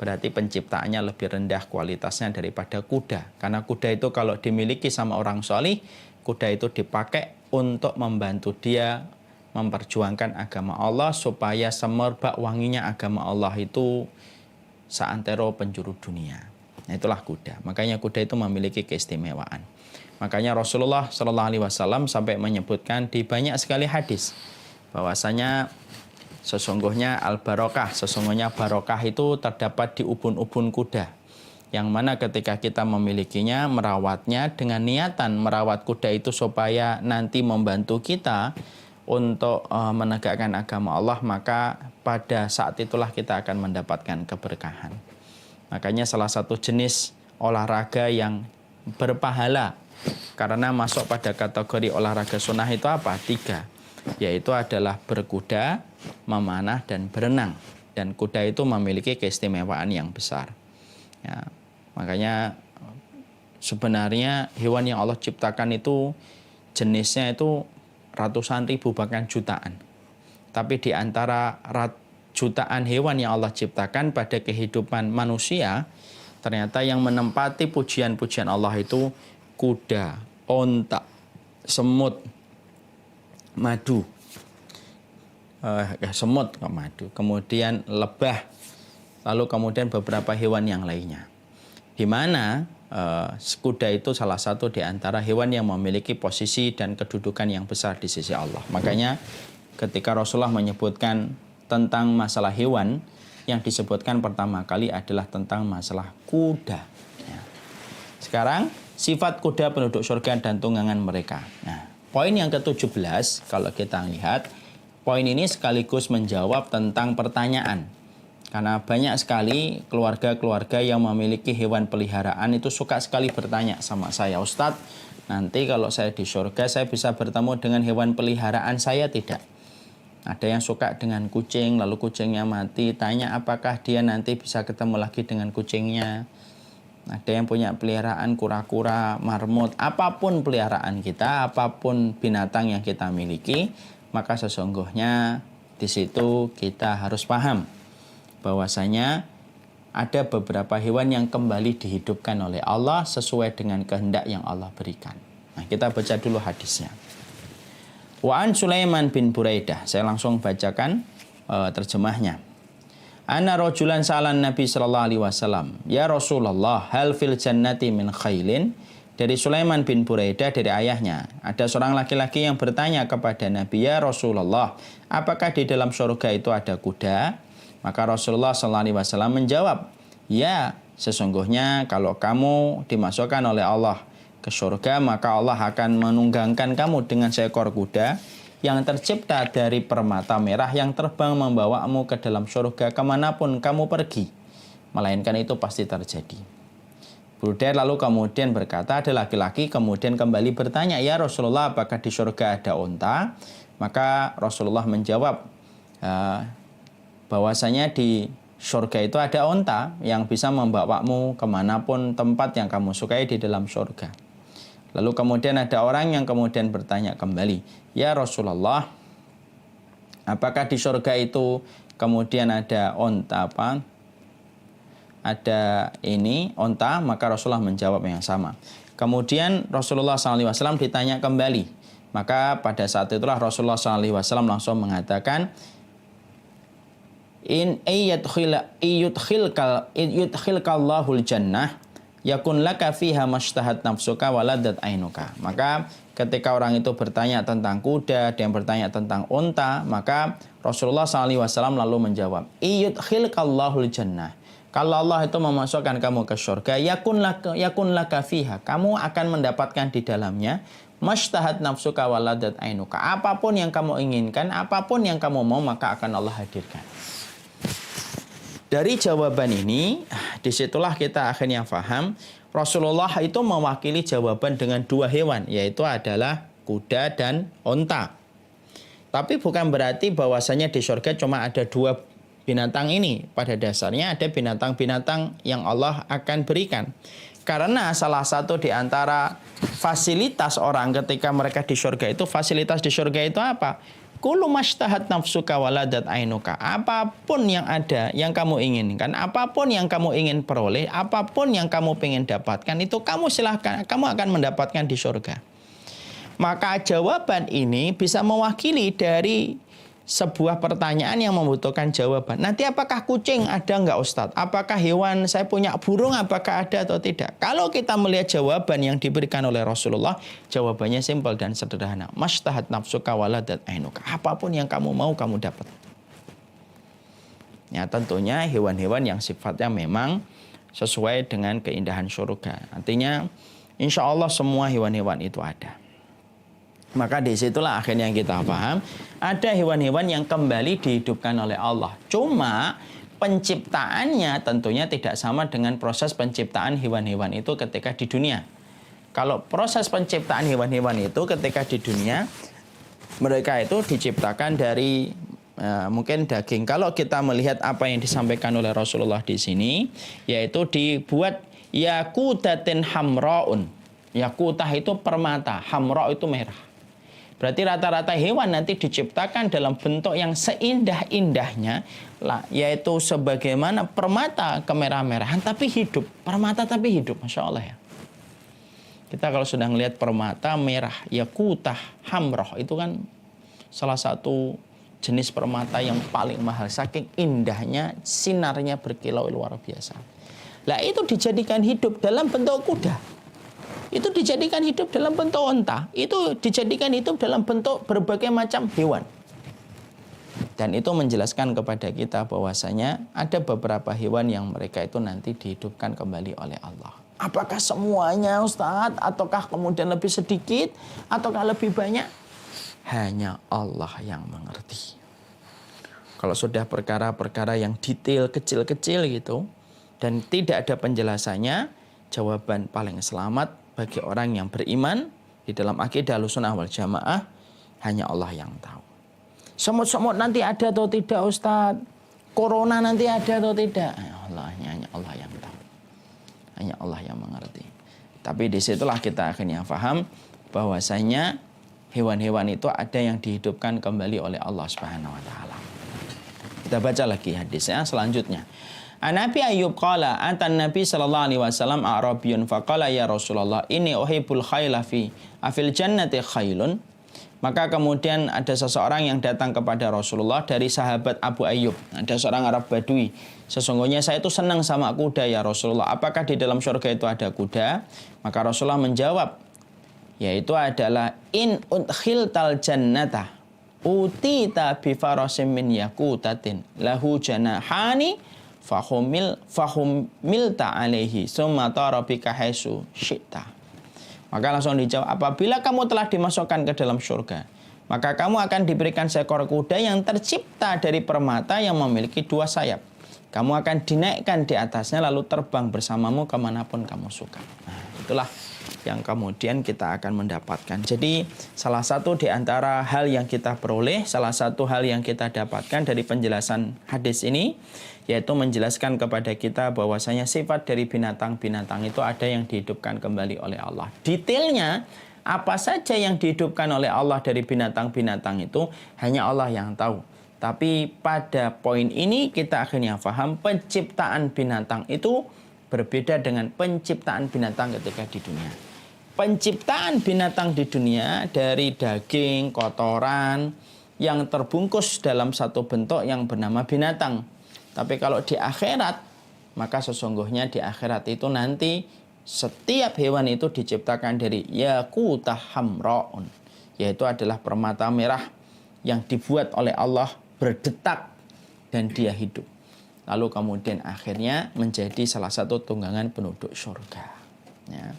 berarti penciptaannya lebih rendah kualitasnya daripada kuda. Karena kuda itu kalau dimiliki sama orang solih, kuda itu dipakai untuk membantu dia memperjuangkan agama Allah supaya semerbak wanginya agama Allah itu seantero penjuru dunia. Nah, itulah kuda. Makanya kuda itu memiliki keistimewaan. Makanya Rasulullah SAW sampai menyebutkan di banyak sekali hadis bahwasanya sesungguhnya sesungguhnya barokah itu terdapat di ubun-ubun kuda. Yang mana ketika kita memilikinya, merawatnya dengan niatan merawat kuda itu supaya nanti membantu kita untuk menegakkan agama Allah, maka pada saat itulah kita akan mendapatkan keberkahan. Makanya salah satu jenis olahraga yang berpahala karena masuk pada kategori olahraga sunnah itu apa? 3, yaitu adalah berkuda, memanah, dan berenang. Dan kuda itu memiliki keistimewaan yang besar, ya. Makanya sebenarnya hewan yang Allah ciptakan itu jenisnya itu ratusan ribu bahkan jutaan. Tapi di antara jutaan hewan yang Allah ciptakan pada kehidupan manusia, ternyata yang menempati pujian-pujian Allah itu kuda, onta, semut, madu, semut kok madu, kemudian lebah, lalu kemudian beberapa hewan yang lainnya. Di mana kuda itu salah satu di antara hewan yang memiliki posisi dan kedudukan yang besar di sisi Allah. Makanya ketika Rasulullah menyebutkan tentang masalah hewan, yang disebutkan pertama kali adalah tentang masalah kuda. Ya. Sekarang sifat kuda penduduk surga dan tunggangan mereka. Nah, poin yang ke-17 kalau kita lihat, poin ini sekaligus menjawab tentang pertanyaan. Karena banyak sekali keluarga-keluarga yang memiliki hewan peliharaan itu suka sekali bertanya sama saya, Ustadz, nanti kalau saya di surga saya bisa bertemu dengan hewan peliharaan saya tidak? Ada yang suka dengan kucing, lalu kucingnya mati, tanya apakah dia nanti bisa ketemu lagi dengan kucingnya. Ada yang punya peliharaan kura-kura, marmut, apapun peliharaan kita, apapun binatang yang kita miliki, maka sesungguhnya di situ kita harus paham bahwasanya ada beberapa hewan yang kembali dihidupkan oleh Allah sesuai dengan kehendak yang Allah berikan. Nah, kita baca dulu hadisnya. Wa an Sulaiman bin Buraidah. Saya langsung bacakan terjemahnya. Ana rajulan sa'alan Nabi sallallahu alaihi wasallam, "Ya Rasulullah, hal fil jannati min khailin?" Dari Sulaiman bin Buraidah dari ayahnya, ada seorang laki-laki yang bertanya kepada Nabi, "Ya Rasulullah, apakah di dalam surga itu ada kuda?" Maka Rasulullah SAW menjawab, "Ya, sesungguhnya kalau kamu dimasukkan oleh Allah ke surga, maka Allah akan menunggangkan kamu dengan seekor kuda yang tercipta dari permata merah yang terbang membawamu ke dalam surga kemanapun kamu pergi. Melainkan itu pasti terjadi." Burdair lalu kemudian berkata, ada laki-laki kemudian kembali bertanya, "Ya Rasulullah, apakah di surga ada unta?" Maka Rasulullah menjawab, bahwasanya di surga itu ada unta yang bisa membawamu kemanapun tempat yang kamu sukai di dalam surga. Lalu kemudian ada orang yang kemudian bertanya kembali, "Ya Rasulullah, apakah di surga itu kemudian ada unta apa? Ada ini unta?" Maka Rasulullah menjawab yang sama. Kemudian Rasulullah SAW ditanya kembali. Maka pada saat itulah Rasulullah SAW langsung mengatakan, "In yudkhilkallahul jannah yakun laka fiha mashtahat nafsuka waladat ainuka." Maka ketika orang itu bertanya tentang kuda dan bertanya tentang unta, maka Rasulullah SAW lalu menjawab, "Yudkhilkallahul jannah." Kalau Allah itu memasukkan kamu ke surga, yakun laka fiha, kamu akan mendapatkan di dalamnya mashtahat nafsuka waladat ainuka. Apapun yang kamu inginkan, apapun yang kamu mau, maka akan Allah hadirkan. Dari jawaban ini, disitulah kita akhirnya paham Rasulullah itu mewakili jawaban dengan dua hewan, yaitu adalah kuda dan unta. Tapi bukan berarti bahwasanya di surga cuma ada dua binatang ini. Pada dasarnya ada binatang-binatang yang Allah akan berikan. Karena salah satu di antara fasilitas orang ketika mereka di surga itu, fasilitas di surga itu apa? Kullu mashtahat nafsuka waladat ainuka. Apapun yang ada, yang kamu inginkan, apapun yang kamu ingin peroleh, apapun yang kamu ingin dapatkan, itu kamu silahkan, kamu akan mendapatkan di surga. Maka jawaban ini bisa mewakili dari sebuah pertanyaan yang membutuhkan jawaban. Nanti apakah kucing ada enggak Ustadz? Apakah hewan, saya punya burung, apakah ada atau tidak? Kalau kita melihat jawaban yang diberikan oleh Rasulullah, jawabannya simpel dan sederhana. Mashtahat nafsuka waladat ainuka. Apapun yang kamu mau, kamu dapat. Ya, tentunya hewan-hewan yang sifatnya memang sesuai dengan keindahan surga. Artinya, insya Allah semua hewan-hewan itu ada. Maka disitulah akhirnya kita paham, ada hewan-hewan yang kembali dihidupkan oleh Allah. Cuma penciptaannya tentunya tidak sama dengan proses penciptaan hewan-hewan itu ketika di dunia. Kalau proses penciptaan hewan-hewan itu ketika di dunia, mereka itu diciptakan dari mungkin daging. Kalau kita melihat apa yang disampaikan oleh Rasulullah di sini, yaitu dibuat yakutatin hamraun. Yakutah itu permata, hamra itu merah. Berarti rata-rata hewan nanti diciptakan dalam bentuk yang seindah-indahnya, yaitu sebagaimana permata kemerah-merahan tapi hidup. Permata tapi hidup, Masya Allah ya. Kita kalau sudah melihat permata merah, yakutah, hamroh, itu kan salah satu jenis permata yang paling mahal. Saking indahnya, sinarnya berkilau luar biasa. Lah itu dijadikan hidup dalam bentuk kuda. Itu dijadikan hidup dalam bentuk unta. Itu dijadikan hidup dalam bentuk berbagai macam hewan. Dan itu menjelaskan kepada kita bahwasanya ada beberapa hewan yang mereka itu nanti dihidupkan kembali oleh Allah. Apakah semuanya Ustadz? Ataukah kemudian lebih sedikit? Ataukah lebih banyak? Hanya Allah yang mengerti. Kalau sudah perkara-perkara yang detail, kecil-kecil gitu, dan tidak ada penjelasannya, jawaban paling selamat bagi orang yang beriman di dalam akidah Ahlussunnah wal Jamaah, hanya Allah yang tahu. Semut-semut nanti ada atau tidak Ustadz? Corona nanti ada atau tidak? Hanya Allah yang tahu. Hanya Allah yang mengerti. Tapi disitulah kita akhirnya paham bahwasanya hewan-hewan itu ada yang dihidupkan kembali oleh Allah Subhanahu wa taala. Kita baca lagi hadisnya selanjutnya. Nabi Ayyub qala atan Nabi sallallahu alaihi wasallam Arabiyun faqala ya Rasulullah inni uhibbul khayla fi afil jannati khailun. Maka kemudian ada seseorang yang datang kepada Rasulullah dari sahabat Abu Ayyub. Ada seorang Arab Badui. Sesungguhnya saya itu senang sama kuda ya Rasulullah. Apakah di dalam surga itu ada kuda? Maka Rasulullah menjawab, yaitu adalah in udkhiltal jannata utita bi farasim min yakutatin lahu janahani fahumilta alaihi summa tarabika haisu syi'ta. Maka langsung dijawab, apabila kamu telah dimasukkan ke dalam surga, maka kamu akan diberikan seekor kuda yang tercipta dari permata yang memiliki 2 sayap. Kamu akan dinaikkan di atasnya lalu terbang bersamamu kemanapun kamu suka. Nah, itulah yang kemudian kita akan mendapatkan. Jadi salah satu di antara hal yang kita peroleh, salah satu hal yang kita dapatkan dari penjelasan hadis ini, yaitu menjelaskan kepada kita bahwasanya sifat dari binatang-binatang itu ada yang dihidupkan kembali oleh Allah. Detailnya apa saja yang dihidupkan oleh Allah dari binatang-binatang itu hanya Allah yang tahu. Tapi pada poin ini kita akhirnya paham penciptaan binatang itu berbeda dengan penciptaan binatang ketika di dunia. Penciptaan binatang di dunia dari daging, kotoran yang terbungkus dalam satu bentuk yang bernama binatang. Tapi kalau di akhirat, maka sesungguhnya di akhirat itu nanti setiap hewan itu diciptakan dari yakutah hamraun, yaitu adalah permata merah yang dibuat oleh Allah berdetak dan dia hidup. Lalu kemudian akhirnya menjadi salah satu tunggangan penduduk surga. Ya.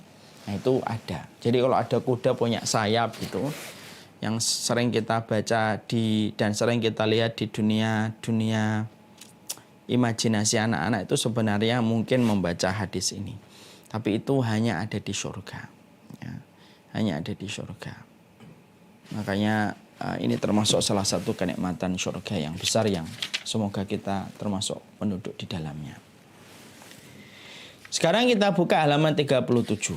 Nah itu ada. Jadi kalau ada kuda punya sayap gitu, yang sering kita baca dan sering kita lihat di dunia imajinasi anak-anak itu sebenarnya mungkin membaca hadis ini. Tapi itu hanya ada di surga. Ya. Hanya ada di surga. Makanya ini termasuk salah satu kenikmatan surga yang besar yang semoga kita termasuk penduduk di dalamnya. Sekarang kita buka halaman 37.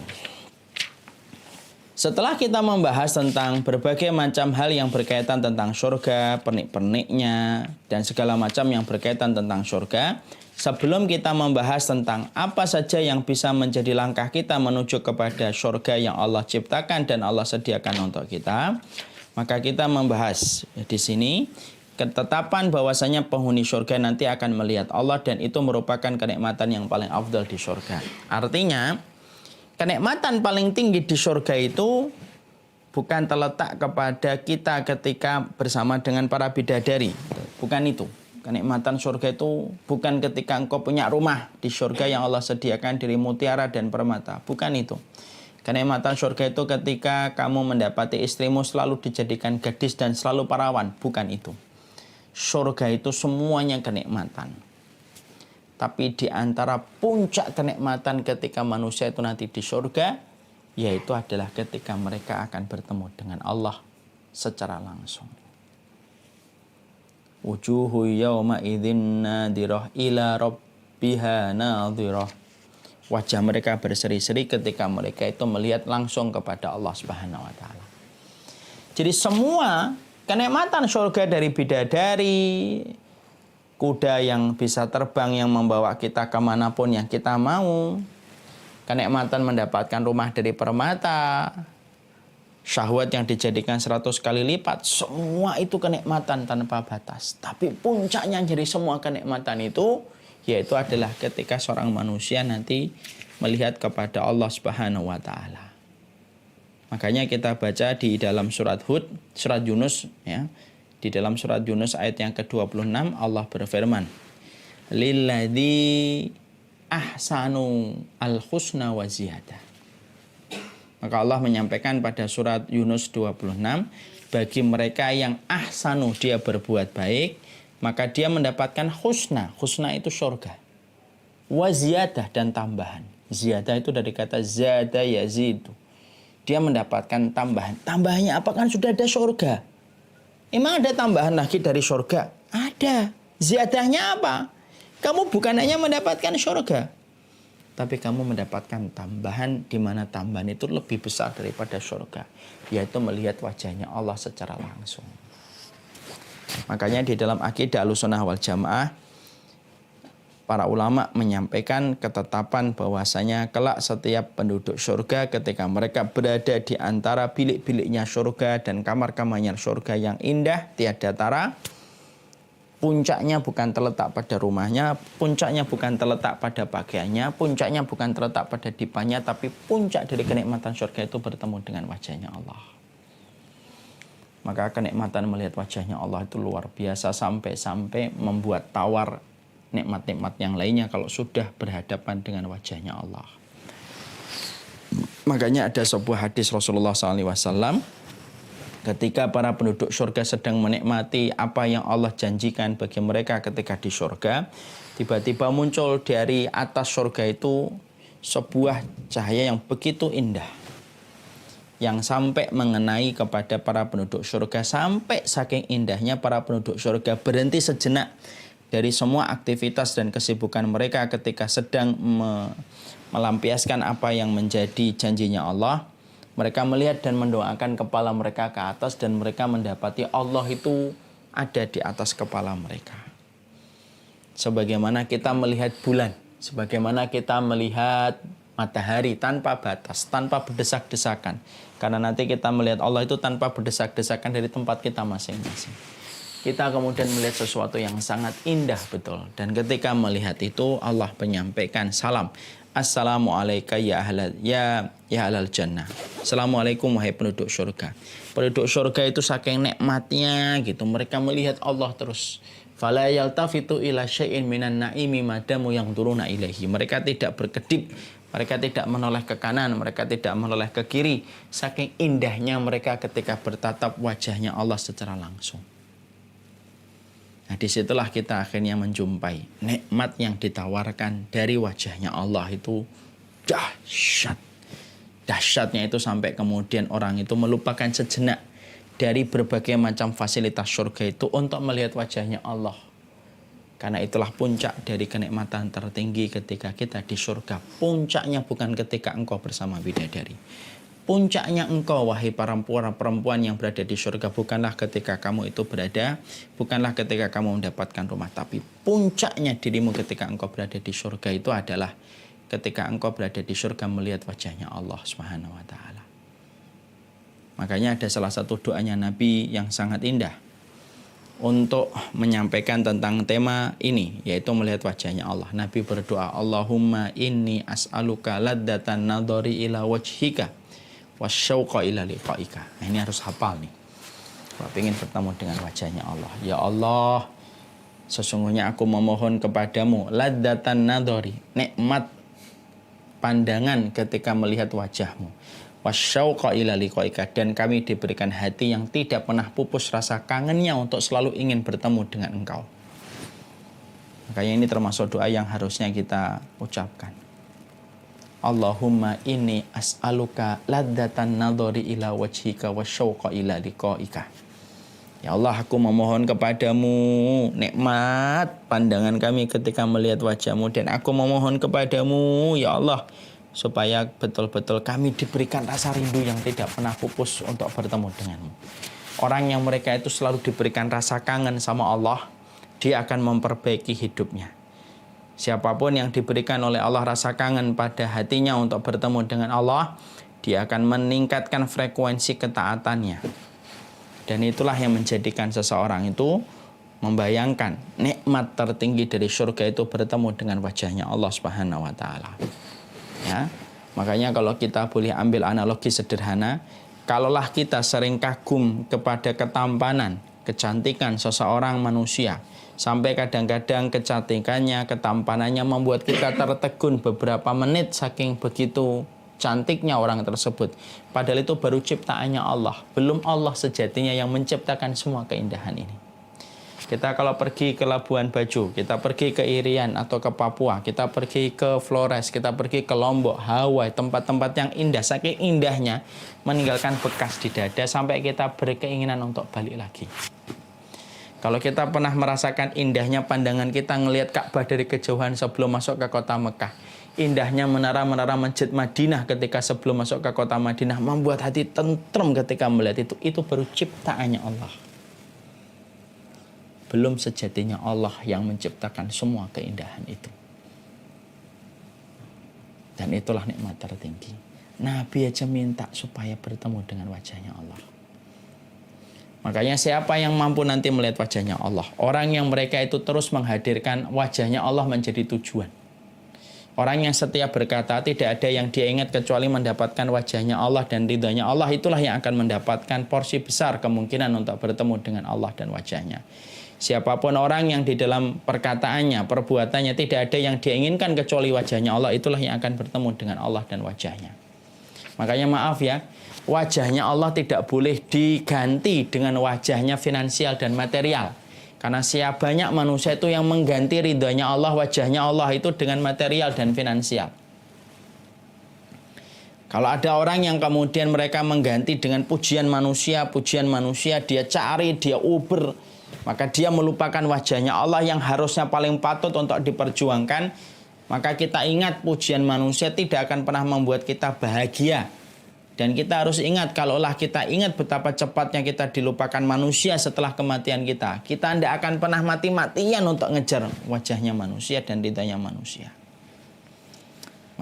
Setelah kita membahas tentang berbagai macam hal yang berkaitan tentang surga, pernik-perniknya, dan segala macam yang berkaitan tentang surga, sebelum kita membahas tentang apa saja yang bisa menjadi langkah kita menuju kepada surga yang Allah ciptakan dan Allah sediakan untuk kita, maka kita membahas di sini ketetapan bahwasanya penghuni surga nanti akan melihat Allah dan itu merupakan kenikmatan yang paling afdal di surga. Artinya, kenikmatan paling tinggi di surga itu bukan terletak kepada kita ketika bersama dengan para bidadari. Bukan itu. Kenikmatan surga itu bukan ketika engkau punya rumah di surga yang Allah sediakan dari mutiara dan permata. Bukan itu. Kenikmatan surga itu ketika kamu mendapati istrimu selalu dijadikan gadis dan selalu perawan. Bukan itu. Surga itu semuanya kenikmatan. Tapi di antara puncak kenikmatan ketika manusia itu nanti di surga, yaitu adalah ketika mereka akan bertemu dengan Allah secara langsung. Wujuhu yawma idzin nadirah ila rabbiha nadhirah. Wajah mereka berseri-seri ketika mereka itu melihat langsung kepada Allah Subhanahu wa taala. Jadi semua kenikmatan surga dari bidadari, kuda yang bisa terbang yang membawa kita kemanapun yang kita mau, kenikmatan mendapatkan rumah dari permata, syahwat yang dijadikan 100 kali lipat, semua itu kenikmatan tanpa batas. Tapi puncaknya dari semua kenikmatan itu, yaitu adalah ketika seorang manusia nanti melihat kepada Allah Subhanahu wa Ta'ala. Makanya kita baca di dalam surat Hud, surat Yunus, ya. Di dalam surat Yunus ayat yang ke-26, Allah berfirman, Lilladzi ahsanu al-husna wa ziyadah. Maka Allah menyampaikan pada surat Yunus 26, bagi mereka yang ahsanu, dia berbuat baik, maka dia mendapatkan husna. Husna itu surga. Wa ziyadah, dan tambahan. Ziyadah itu dari kata zada yazidu. Dia mendapatkan tambahan. Tambahannya apa? Kan sudah ada surga. Emang ada tambahan lagi dari surga? Ada. Ziyadahnya apa? Kamu bukan hanya mendapatkan surga, tapi kamu mendapatkan tambahan, di mana tambahan itu lebih besar daripada surga, yaitu melihat wajahnya Allah secara langsung. Makanya di dalam akidah Ahlussunnah wal Jamaah, para ulama menyampaikan ketetapan bahwasanya kelak setiap penduduk surga ketika mereka berada di antara bilik-biliknya surga dan kamar-kamarnya surga yang indah tiada tara, puncaknya bukan terletak pada rumahnya, puncaknya bukan terletak pada pakaiannya, puncaknya bukan terletak pada dipannya, tapi puncak dari kenikmatan surga itu bertemu dengan wajahnya Allah. Maka kenikmatan melihat wajahnya Allah itu luar biasa, sampai-sampai membuat tawar nikmat-nikmat yang lainnya kalau sudah berhadapan dengan wajahnya Allah. Makanya ada sebuah hadis Rasulullah SAW, ketika para penduduk surga sedang menikmati apa yang Allah janjikan bagi mereka ketika di surga, tiba-tiba muncul dari atas surga itu sebuah cahaya yang begitu indah, yang sampai mengenai kepada para penduduk surga, sampai saking indahnya para penduduk surga berhenti sejenak dari semua aktivitas dan kesibukan mereka ketika sedang melampiaskan apa yang menjadi janjinya Allah. Mereka melihat dan mendoakan kepala mereka ke atas, dan mereka mendapati Allah itu ada di atas kepala mereka. Sebagaimana kita melihat bulan, sebagaimana kita melihat matahari tanpa batas, tanpa berdesak-desakan. Karena nanti kita melihat Allah itu tanpa berdesak-desakan dari tempat kita masing-masing. Kita kemudian melihat sesuatu yang sangat indah betul. Dan ketika melihat itu, Allah menyampaikan salam. Assalamualaikum ya ahlal jannah. Assalamualaikum wahai penduduk surga. Penduduk surga itu saking nikmatnya gitu, mereka melihat Allah terus. Fala yaltafitu ila syai'in minan naimi madamu yang turuna ilaihi. Mereka tidak berkedip, mereka tidak menoleh ke kanan, mereka tidak menoleh ke kiri. Saking indahnya mereka ketika bertatap wajahnya Allah secara langsung. Nah, disitulah kita akhirnya menjumpai nikmat yang ditawarkan dari wajahnya Allah itu dahsyat. Dahsyatnya itu sampai kemudian orang itu melupakan sejenak dari berbagai macam fasilitas surga itu untuk melihat wajahnya Allah. Karena itulah puncak dari kenikmatan tertinggi ketika kita di surga. Puncaknya bukan ketika engkau bersama bidadari. Puncaknya engkau, wahai perempuan yang berada di surga, bukanlah ketika kamu itu berada, bukanlah ketika kamu mendapatkan rumah, tapi puncaknya dirimu ketika engkau berada di surga itu adalah ketika engkau berada di surga melihat wajahnya Allah Subhanahu wa Ta'ala. Makanya ada salah satu doanya Nabi yang sangat indah untuk menyampaikan tentang tema ini, yaitu melihat wajahnya Allah. Nabi berdoa, Allahumma inni as'aluka laddatan nadhari ila wajhika wasyauqa ila liqaika. Nah, ini harus hafal nih. Kalau ingin bertemu dengan wajahnya Allah. Ya Allah, sesungguhnya aku memohon kepadamu laddatan nadhari, nikmat pandangan ketika melihat wajahmu. Wasyauqa ila liqaika, dan kami diberikan hati yang tidak pernah pupus rasa kangennya untuk selalu ingin bertemu dengan engkau. Makanya ini termasuk doa yang harusnya kita ucapkan. Allahumma inni as'aluka laddatan nadhari ila wajhika wasyauqa ila liqaika. Ya Allah, aku memohon kepadamu nikmat pandangan kami ketika melihat wajahmu, dan aku memohon kepadamu ya Allah supaya betul-betul kami diberikan rasa rindu yang tidak pernah pupus untuk bertemu denganmu. Orang yang mereka itu selalu diberikan rasa kangen sama Allah, dia akan memperbaiki hidupnya. Siapapun yang diberikan oleh Allah rasa kangen pada hatinya untuk bertemu dengan Allah, dia akan meningkatkan frekuensi ketaatannya. Dan itulah yang menjadikan seseorang itu membayangkan nikmat tertinggi dari surga itu bertemu dengan wajahnya Allah Subhanahu wa taala. Ya. Makanya kalau kita boleh ambil analogi sederhana, kalaulah kita sering kagum kepada ketampanan, kecantikan seseorang manusia, sampai kadang-kadang kecantikannya, ketampanannya membuat kita tertegun beberapa menit saking begitu cantiknya orang tersebut. Padahal itu baru ciptaannya Allah. Belum Allah sejatinya yang menciptakan semua keindahan ini. Kita kalau pergi ke Labuan Bajo, kita pergi ke Irian atau ke Papua, kita pergi ke Flores, kita pergi ke Lombok, Hawaii, tempat-tempat yang indah. Saking indahnya meninggalkan bekas di dada sampai kita berkeinginan untuk balik lagi. Kalau kita pernah merasakan indahnya pandangan kita ngelihat Ka'bah dari kejauhan sebelum masuk ke kota Mekah. Indahnya menara-menara Masjid Madinah ketika sebelum masuk ke kota Madinah. Membuat hati tentrem ketika melihat itu. Itu baru ciptaannya Allah. Belum sejatinya Allah yang menciptakan semua keindahan itu. Dan itulah nikmat tertinggi. Nabi aja minta supaya bertemu dengan wajahnya Allah. Makanya siapa yang mampu nanti melihat wajahnya Allah? Orang yang mereka itu terus menghadirkan wajahnya Allah menjadi tujuan. Orang yang setia berkata tidak ada yang dia ingat kecuali mendapatkan wajahnya Allah dan ridhonya Allah. Itulah yang akan mendapatkan porsi besar kemungkinan untuk bertemu dengan Allah dan wajahnya. Siapapun orang yang di dalam perkataannya, perbuatannya tidak ada yang dia inginkan kecuali wajahnya Allah, itulah yang akan bertemu dengan Allah dan wajahnya. Makanya maaf ya, wajahnya Allah tidak boleh diganti dengan wajahnya finansial dan material. Karena siapa banyak manusia itu yang mengganti ridhonya Allah, wajahnya Allah itu dengan material dan finansial. Kalau ada orang yang kemudian mereka mengganti dengan pujian manusia, dia cari, dia uber, maka dia melupakan wajahnya Allah yang harusnya paling patut untuk diperjuangkan. Maka kita ingat pujian manusia tidak akan pernah membuat kita bahagia. Dan kita harus ingat, kalaulah kita ingat betapa cepatnya kita dilupakan manusia setelah kematian kita, kita tidak akan pernah mati-matian untuk ngejar wajahnya manusia dan ridhanya manusia.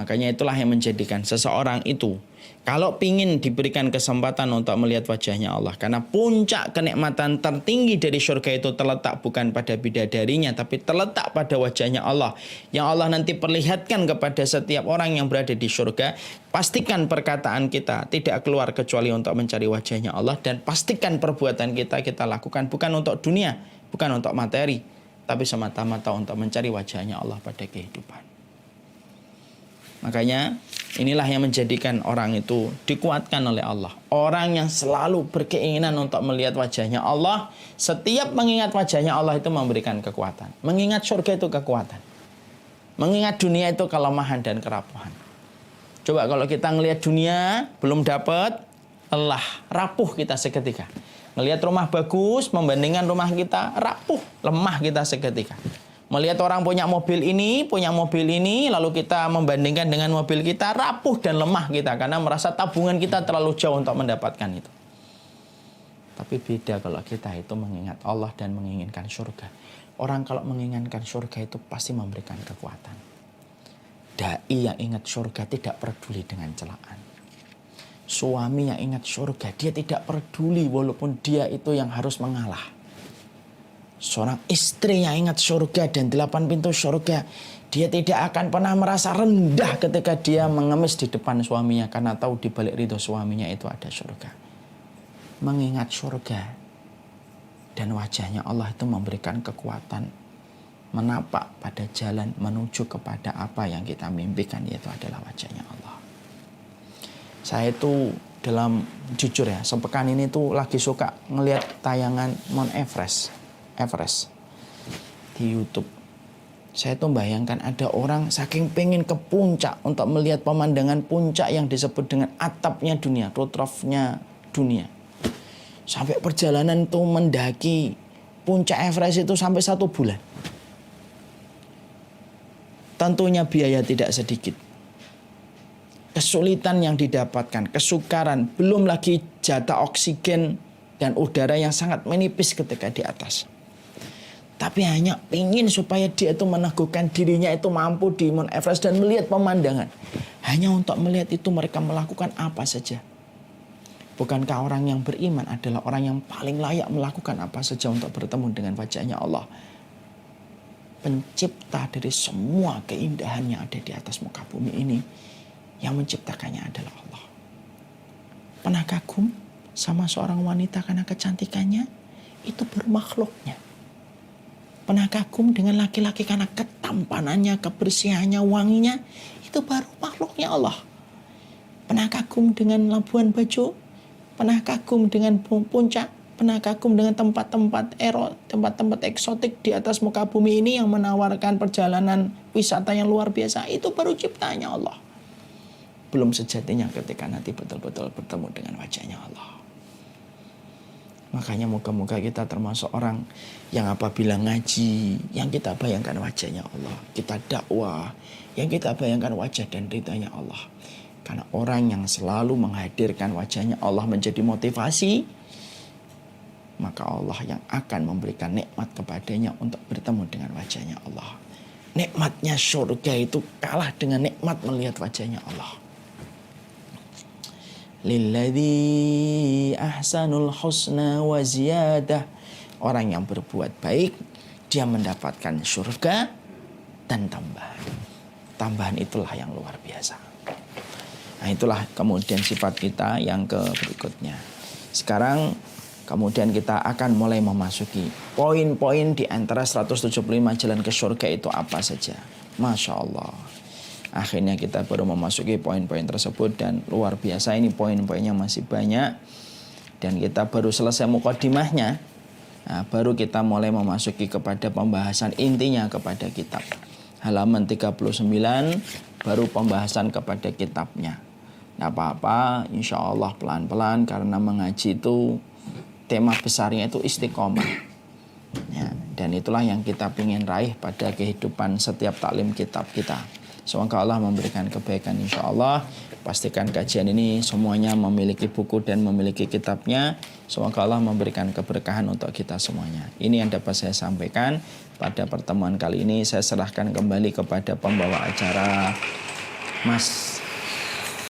Makanya itulah yang menjadikan seseorang itu, kalau ingin diberikan kesempatan untuk melihat wajahnya Allah, karena puncak kenikmatan tertinggi dari surga itu terletak bukan pada bidadarinya, tapi terletak pada wajahnya Allah, yang Allah nanti perlihatkan kepada setiap orang yang berada di surga. Pastikan perkataan kita tidak keluar kecuali untuk mencari wajahnya Allah, dan pastikan perbuatan kita lakukan bukan untuk dunia, bukan untuk materi, tapi semata-mata untuk mencari wajahnya Allah pada kehidupan. Makanya inilah yang menjadikan orang itu dikuatkan oleh Allah. Orang yang selalu berkeinginan untuk melihat wajahnya Allah, setiap mengingat wajahnya Allah itu memberikan kekuatan. Mengingat surga itu kekuatan. Mengingat dunia itu kelemahan dan kerapuhan. Coba kalau kita ngelihat dunia belum dapat, lelah, rapuh kita seketika. Ngelihat rumah bagus membandingkan rumah kita, rapuh, lemah kita seketika. Melihat orang punya mobil ini, lalu kita membandingkan dengan mobil kita, rapuh dan lemah kita karena merasa tabungan kita terlalu jauh untuk mendapatkan itu. Tapi beda kalau kita itu mengingat Allah dan menginginkan surga. Orang kalau menginginkan surga itu pasti memberikan kekuatan. Dai yang ingat surga tidak peduli dengan celaan. Suami yang ingat surga, dia tidak peduli walaupun dia itu yang harus mengalah. Seorang istri yang ingat surga dan 8 pintu surga, dia tidak akan pernah merasa rendah ketika dia mengemis di depan suaminya karena tahu di balik ridho suaminya itu ada surga. Mengingat surga dan wajahnya Allah itu memberikan kekuatan menapak pada jalan menuju kepada apa yang kita mimpikan, yaitu adalah wajahnya Allah. Saya itu jujur ya, sepekan ini tuh lagi suka ngelihat tayangan Mount Everest di YouTube. Saya tuh bayangkan ada orang saking pengen ke puncak untuk melihat pemandangan puncak yang disebut dengan atapnya dunia, roof roof-nya dunia. Sampai perjalanan itu mendaki puncak Everest itu sampai 1 bulan. Tentunya biaya tidak sedikit. Kesulitan yang didapatkan, kesukaran, belum lagi jatah oksigen dan udara yang sangat menipis ketika di atas. Tapi hanya ingin supaya dia itu meneguhkan dirinya itu mampu di Mount Everest dan melihat pemandangan. Hanya untuk melihat itu mereka melakukan apa saja. Bukankah orang yang beriman adalah orang yang paling layak melakukan apa saja untuk bertemu dengan wajahnya Allah? Pencipta dari semua keindahan yang ada di atas muka bumi ini, yang menciptakannya adalah Allah. Pernah kagum sama seorang wanita karena kecantikannya? Itu baru makhluknya. Pernah kagum dengan laki-laki karena ketampanannya, kebersihannya, wanginya? Itu baru makhluknya Allah. Pernah kagum dengan Labuan Bajo? Pernah kagum dengan Puncak? Pernah kagum dengan tempat-tempat tempat-tempat eksotik di atas muka bumi ini yang menawarkan perjalanan wisata yang luar biasa? Itu baru ciptaannya Allah. Belum sejatinya ketika nanti betul-betul bertemu dengan wajahnya Allah. Makanya moga-moga kita termasuk orang yang apabila ngaji, yang kita bayangkan wajahnya Allah. Kita dakwah, yang kita bayangkan wajah dan ridhanya Allah. Karena orang yang selalu menghadirkan wajahnya Allah menjadi motivasi, maka Allah yang akan memberikan nikmat kepadanya untuk bertemu dengan wajahnya Allah. Nikmatnya surga itu kalah dengan nikmat melihat wajahnya Allah. Lilladzi ahsanul husna wa ziyadah. Orang yang berbuat baik, dia mendapatkan surga dan tambahan. Tambahan itulah yang luar biasa. Nah, itulah kemudian sifat kita yang berikutnya. Sekarang kemudian kita akan mulai memasuki poin-poin di antara 175 jalan ke surga itu apa saja. Masya Allah. Akhirnya kita baru memasuki poin-poin tersebut dan luar biasa ini poin-poinnya masih banyak. Dan kita baru selesai mukadimahnya. Nah, baru kita mulai memasuki kepada pembahasan intinya kepada kitab. Halaman 39 baru pembahasan kepada kitabnya. Nah, apa-apa insya Allah pelan-pelan karena mengaji itu tema besarnya itu istiqomah. Ya, dan itulah yang kita ingin raih pada kehidupan setiap taklim kitab kita. Semoga Allah memberikan kebaikan insya Allah. Pastikan kajian ini semuanya memiliki buku dan memiliki kitabnya. Semoga Allah memberikan keberkahan untuk kita semuanya. Ini yang dapat saya sampaikan pada pertemuan kali ini. Saya serahkan kembali kepada pembawa acara Mas